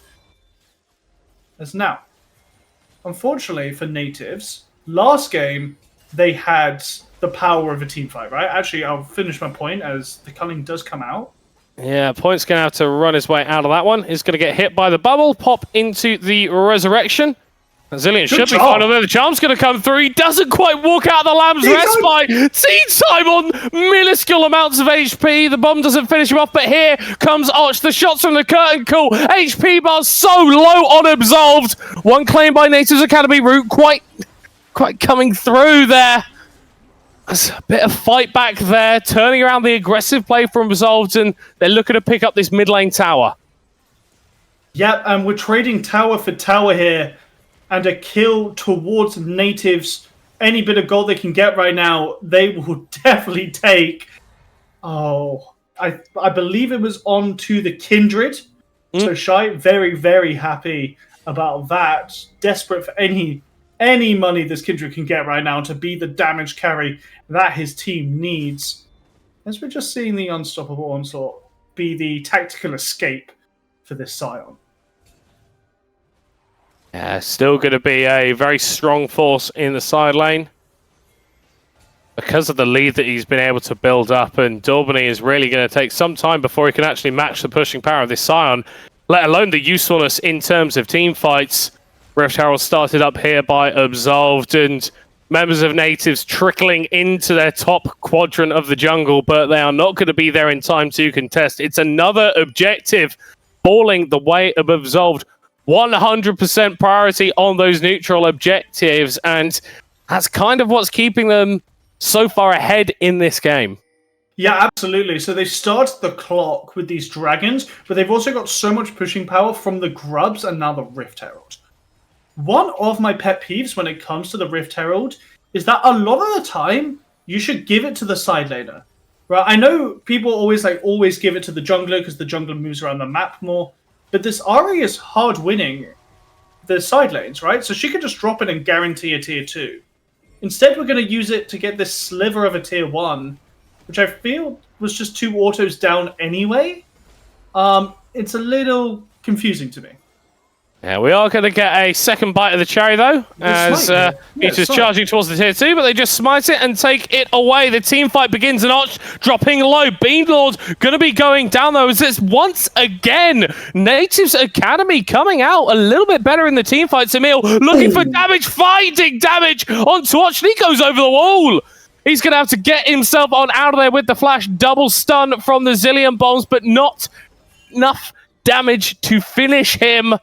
As now, unfortunately for Nativz, last game, they had the power of a team fight, right? Actually, I'll finish my point as the culling does come out. Yeah, Point's going to have to run his way out of that one. He's going to get hit by the bubble, pop into the resurrection. Zilean should be fine, although the charm's going to come through. He doesn't quite walk out of the Lamb's respite. T-Time on minuscule amounts of HP. The bomb doesn't finish him off, but here comes Arch. The shots from the curtain call. HP bar so low on Absolved. One claim by Nativz Academy route quite coming through there. There's a bit of fight back there, turning around the aggressive play from Absolved, and they're looking to pick up this mid lane tower. Yep, and we're trading tower for tower here. And a kill towards Nativz. Any bit of gold they can get right now, they will definitely take. Oh, I believe it was on to the Kindred. So Shy, very, very happy about that. Desperate for any money this Kindred can get right now to be the damage carry that his team needs. As we're just seeing the Unstoppable Onslaught be the tactical escape for this Scion. Yeah, still going to be a very strong force in the side lane. Because of the lead that he's been able to build up, and Daubeny is really going to take some time before he can actually match the pushing power of this Scion, let alone the usefulness in terms of team fights. Rift Herald started up here by Absolved, and members of Nativz trickling into their top quadrant of the jungle, but they are not going to be there in time to contest. It's another objective falling the way of Absolved. 100% priority on those neutral objectives, and that's kind of what's keeping them so far ahead in this game. Yeah, absolutely. So they started the clock with these dragons, but they've also got so much pushing power from the Grubs and now the Rift Herald. One of my pet peeves when it comes to the Rift Herald is that a lot of the time, you should give it to the side laner. Right? I know people always give it to the jungler because the jungler moves around the map more, but this Ahri is hard winning the side lanes, right? So she could just drop it and guarantee a tier 2. Instead, we're going to use it to get this sliver of a tier 1, which I feel was just 2 autos down anyway. It's a little confusing to me. Yeah, we are going to get a second bite of the cherry, though, as Peter's charging towards the tier 2, but they just smite it and take it away. The team fight begins a notch, dropping low. Beanlord going to be going down, though, as it's once again Nativz Academy coming out a little bit better in the team fights. Emil looking for damage, finding damage on Torch. He goes over the wall. He's going to have to get himself on out of there with the flash. Double stun from the Zillion bombs, but not enough damage to finish him.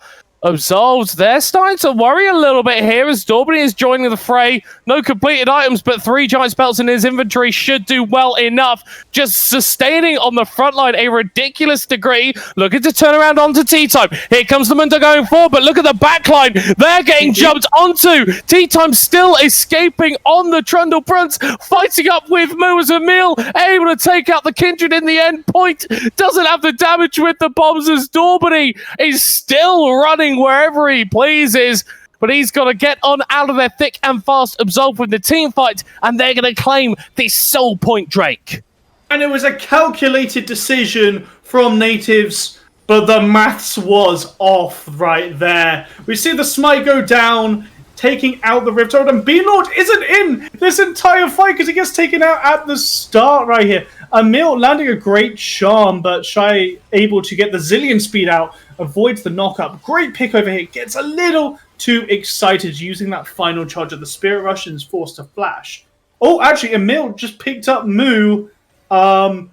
Absolved, they're starting to worry a little bit here as Daubeny is joining the fray. No completed items, but 3 giant spells in his inventory should do well enough. Just sustaining on the front line a ridiculous degree. Looking to turn around onto T-Time. Here comes the Mundo going forward, but look at the back line. They're getting jumped onto. T-Time still escaping on the Trundle Brunt, fighting up with Moo as Emil, able to take out the Kindred in the end point. Doesn't have the damage with the bombs as Daubeny is still running wherever he pleases, but he's got to get on out of there thick and fast. Absolved with the team fight, and they're going to claim this soul point, Drake. And it was a calculated decision from Nativz, but the maths was off right there. We see the smite go down, taking out the Rift Herald, and Beanlord isn't in this entire fight because he gets taken out at the start right here. Emil landing a great charm, but Shy able to get the Zillion speed out, avoids the knock-up. Great pick over here. Gets a little too excited using that final charge of the Spirit Rush and is forced to flash. Oh, actually, Emil just picked up Moo. I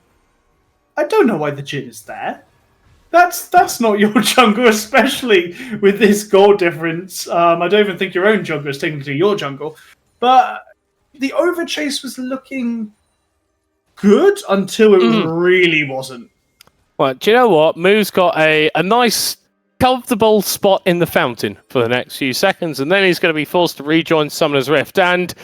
don't know why the Jhin is there. That's not your jungle, especially with this gold difference. I don't even think your own jungle is technically your jungle. But the overchase was looking good until it really wasn't. Well, do you know what? Moo's got a nice, comfortable spot in the fountain for the next few seconds, and then he's going to be forced to rejoin Summoner's Rift. And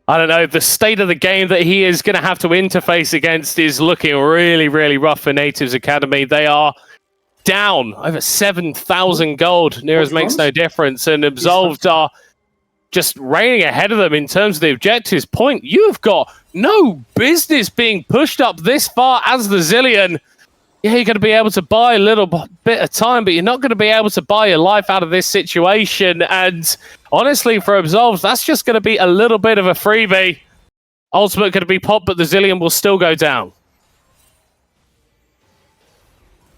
I don't know, the state of the game that he is going to have to interface against is looking really, really rough for Nativz Academy. They are down over 7,000 gold. Near as makes no difference, and Absolved are just reigning ahead of them in terms of the objectives. Point, you have got no business being pushed up this far as the Zillion. Yeah, you're going to be able to buy a little bit of time, but you're not going to be able to buy your life out of this situation. And honestly, for Absolved, that's just going to be a little bit of a freebie. Ultimate going to be popped, but the Zillion will still go down.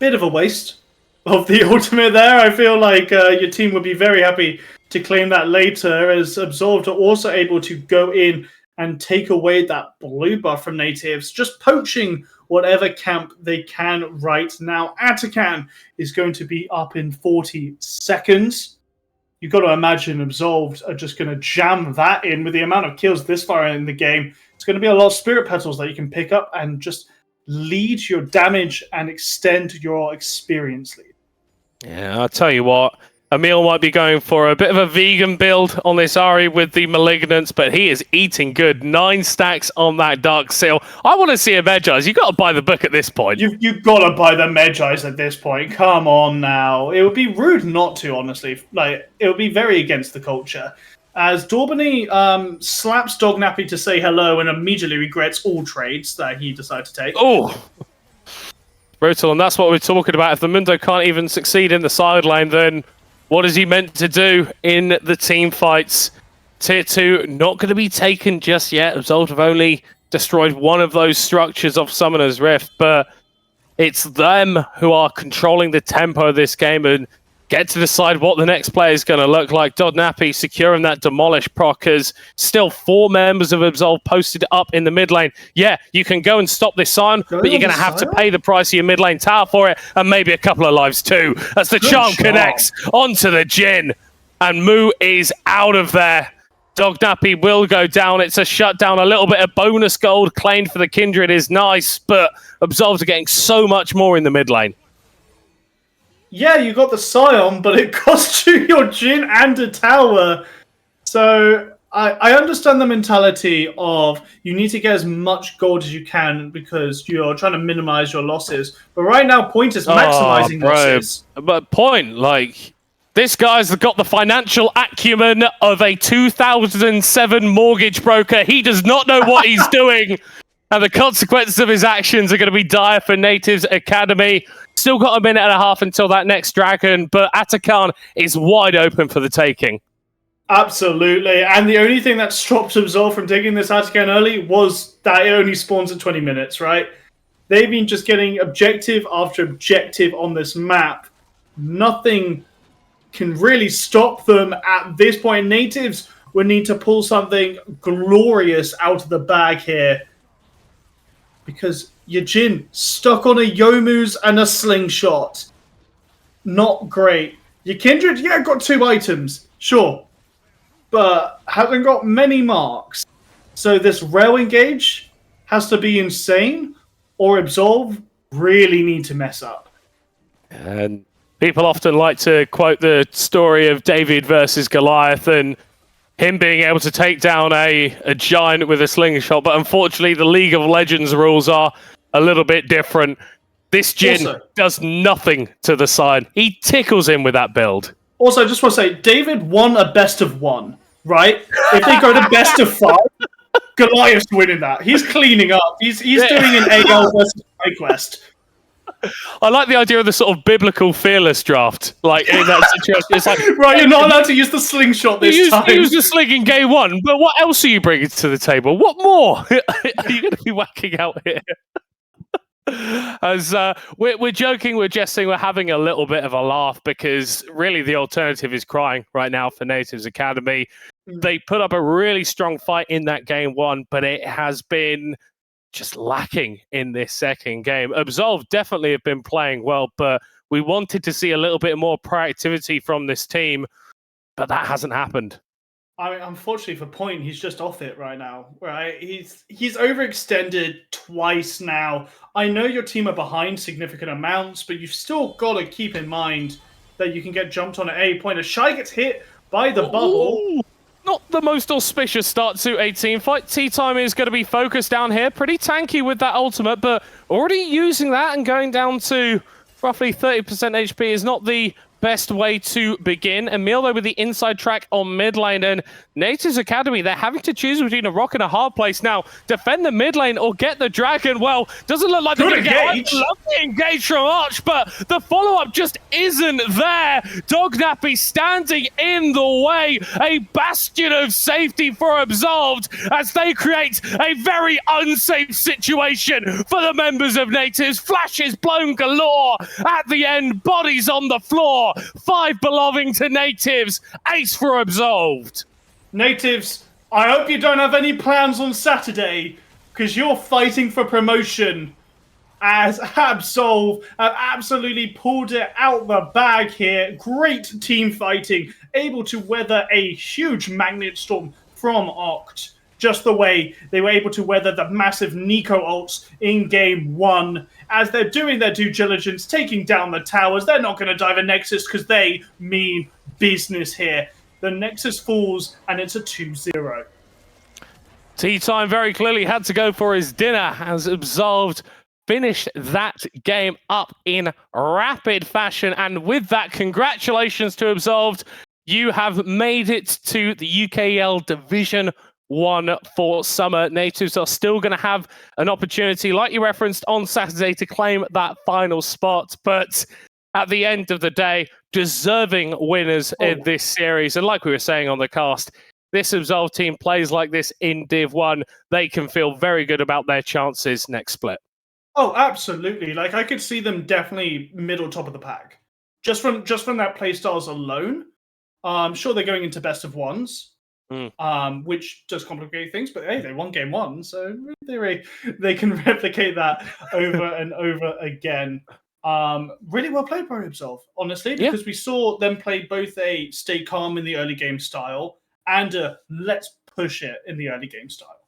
Bit of a waste of the ultimate there. I feel like your team would be very happy to claim that later, as Absolved are also able to go in and take away that blue buff from Nativz, just poaching whatever camp they can right now. Atakan is going to be up in 40 seconds. You've got to imagine Absolved are just going to jam that in with the amount of kills this far in the game. It's going to be a lot of Spirit Petals that you can pick up and just lead your damage and extend your experience lead. Yeah, I'll tell you what. Emil might be going for a bit of a vegan build on this Ahri with the Malignance, but he is eating good. 9 stacks on that Dark Seal. I want to see a Medjay's. You've got to buy the book at this point. You've got to buy the Medjay's at this point. Come on now. It would be rude not to, honestly. Like, it would be very against the culture. As Daubeny slaps Dognappy to say hello and immediately regrets all trades that he decided to take. Oh, brutal. And that's what we're talking about. If the Mundo can't even succeed in the side lane, then What is he meant to do in the team fights? Tier 2 not going to be taken just yet. Absolved have only destroyed one of those structures of Summoner's Rift, but it's them who are controlling the tempo of this game and get to decide what the next player is going to look like. Dodnappy securing that demolish proc as still 4 members of Absolved posted up in the mid lane. Yeah, you can go and stop this Sion, but you're going to have to pay the price of your mid lane tower for it, and maybe a couple of lives too, as the charm connects onto the Jhin, and Moo is out of there. Dognappy will go down. It's a shutdown. A little bit of bonus gold claimed for the Kindred is nice, but Absolved are getting so much more in the mid lane. Yeah, you got the Scion, but it cost you your Jhin and a tower. So I understand the mentality of you need to get as much gold as you can because you're trying to minimize your losses. But right now, Point is maximizing losses. But Point, like, this guy's got the financial acumen of a 2007 mortgage broker. He does not know what he's doing. And the consequences of his actions are going to be dire for Nativz Academy. Still got a minute and a half until that next dragon, but Atakan is wide open for the taking. Absolutely. And the only thing that stopped Absolved from taking this Atakan early was that it only spawns at 20 minutes, right? They've been just getting objective after objective on this map. Nothing can really stop them at this point. Nativz would need to pull something glorious out of the bag here. Because your Jhin stuck on a Youmuu's and a slingshot. Not great. Your Kindred, yeah, got 2 items. Sure. But hasn't got many marks. So this rail engage has to be insane, or Absolved really need to mess up. And people often like to quote the story of David versus Goliath and him being able to take down a giant with a slingshot, but unfortunately the League of Legends rules are a little bit different. This Jhin does nothing to the side. He tickles him with that build. Also, I just want to say, David won a best of 1, right? If they go to best of 5, Goliath's winning that. He's cleaning up. He's doing an AL versus Quest. I like the idea of the sort of biblical fearless draft. Like, in that situation, it's like... Right, you're not allowed to use the slingshot this time. Use the sling in game 1, but what else are you bringing to the table? What more are you going to be whacking out here? As we're joking, we're jesting, we're having a little bit of a laugh because really the alternative is crying right now for Nativz Academy. They put up a really strong fight in that game 1, but it has been just lacking in this second game. Absolved definitely have been playing well, but we wanted to see a little bit more proactivity from this team, but that hasn't happened. I mean, unfortunately for Point, he's just off it right now, right? He's overextended twice now. I know your team are behind significant amounts, but you've still got to keep in mind that you can get jumped on at a point. As Shy gets hit by the bubble. Not the most auspicious start to a team fight. Tea-Time is going to be focused down here. Pretty tanky with that ultimate, but already using that and going down to roughly 30% HP is not the best way to begin. Emil, though, with the inside track on mid lane, and Nativz Academy, they're having to choose between a rock and a hard place now. Defend the mid lane or get the dragon. Well, doesn't look like they're going to get a lovely engage from Arch, but the follow-up just isn't there. Dognappy standing in the way, a bastion of safety for Absolved as they create a very unsafe situation for the members of Nativz. Flashes blown galore at the end, bodies on the floor. 5 belonging to Nativz, ace for Absolved. Nativz, I hope you don't have any plans on Saturday, because you're fighting for promotion. As Absolved have absolutely pulled it out the bag here. Great team fighting, able to weather a huge magnet storm from Oct. Just the way they were able to weather the massive Nico ults in game 1. As they're doing their due diligence, taking down the towers, they're not going to dive a Nexus because they mean business here. The Nexus falls, and it's a 2-0. Tea-Time very clearly had to go for his dinner as Absolved finished that game up in rapid fashion. And with that, congratulations to Absolved. You have made it to the UKL Division 1 for summer. Nativz are still going to have an opportunity, like you referenced, on Saturday to claim that final spot. But at the end of the day, deserving winners in this series. And like we were saying on the cast, this Absolved team plays like this in Div 1. They can feel very good about their chances next split. Oh, absolutely. Like, I could see them definitely middle top of the pack. Just from that playstyles alone. Sure, they're going into best of ones, which does complicate things, but hey, they won game 1, so in theory, they can replicate that over and over again. Really well played by Absolved, honestly, because we saw them play both a stay calm in the early game style and a let's push it in the early game style.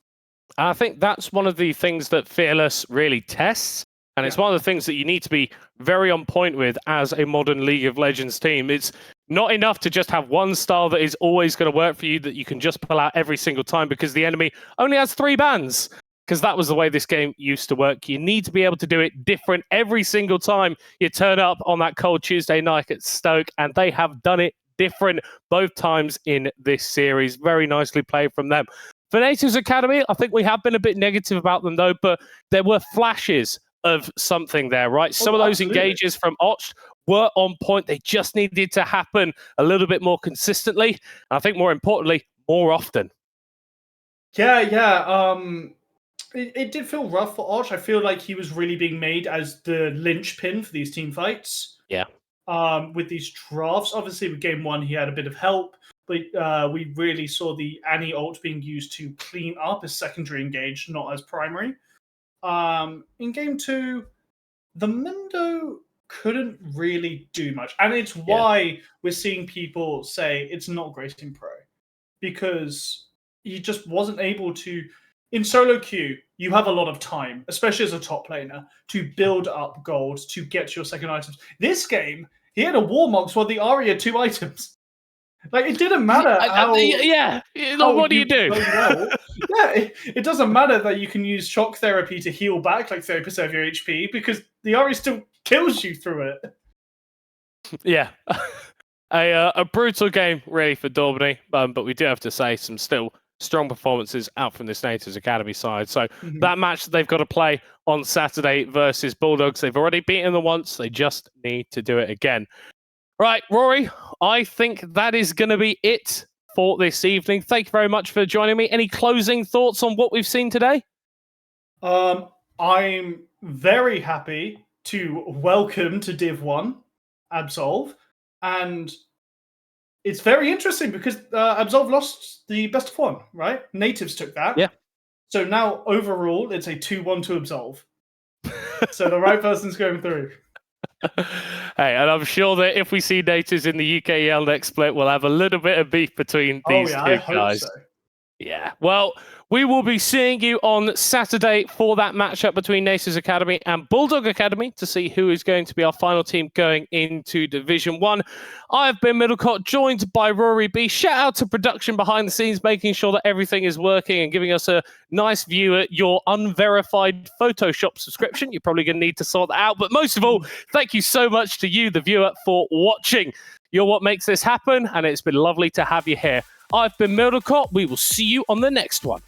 I think that's one of the things that Fearless really tests. And it's one of the things that you need to be very on point with as a modern League of Legends team. It's not enough to just have one style that is always going to work for you, that you can just pull out every single time because the enemy only has 3 bans. Because that was the way this game used to work. You need to be able to do it different every single time you turn up on that cold Tuesday night at Stoke. And they have done it different both times in this series. Very nicely played from them. For Nativz Academy, I think we have been a bit negative about them, though, but there were flashes of something there, right? Some of those engages from Och were on point. They just needed to happen a little bit more consistently. And I think more importantly, more often. Yeah. It did feel rough for Och. I feel like he was really being made as the linchpin for these team fights. Yeah. With these drafts. Obviously, with game 1, he had a bit of help, but we really saw the Annie ult being used to clean up as secondary engage, not as primary. In game 2, the Mundo couldn't really do much. And it's why we're seeing people say it's not great in pro. Because he just wasn't able to... In solo queue, you have a lot of time, especially as a top laner, to build up gold, to get your second items. This game, he had a Warmox while the Ahri had 2 items. Like, it didn't matter how... what do you do? It doesn't matter that you can use shock therapy to heal back like 30% of your HP, because the Ahri still kills you through it. Yeah. A brutal game, really, for Daubney. But we do have to say some still strong performances out from this Nativz Academy side. So that match that they've got to play on Saturday versus Bulldogs, they've already beaten them once. They just need to do it again. Right, Rory, I think that is going to be it for this evening. Thank you very much for joining me. Any closing thoughts on what we've seen today? I'm very happy to welcome to Div 1 Absolved. And it's very interesting because Absolved lost the best of 1, right? Nativz took that. Yeah. So now, overall, it's a 2-1 to Absolved. So the right person's going through. Hey, and I'm sure that if we see Nativz in the UKEL next split, we'll have a little bit of beef between these two I guys. hope so. Yeah, well, we will be seeing you on Saturday for that matchup between Nativz Academy and Bulldog Academy to see who is going to be our final team going into Division 1. I've been Middlecott, joined by Rory B. Shout out to production behind the scenes, making sure that everything is working and giving us a nice view at your unverified Photoshop subscription. You're probably going to need to sort that out. But most of all, thank you so much to you, the viewer, for watching. You're what makes this happen, and it's been lovely to have you here. I've been Middlecott. We will see you on the next one.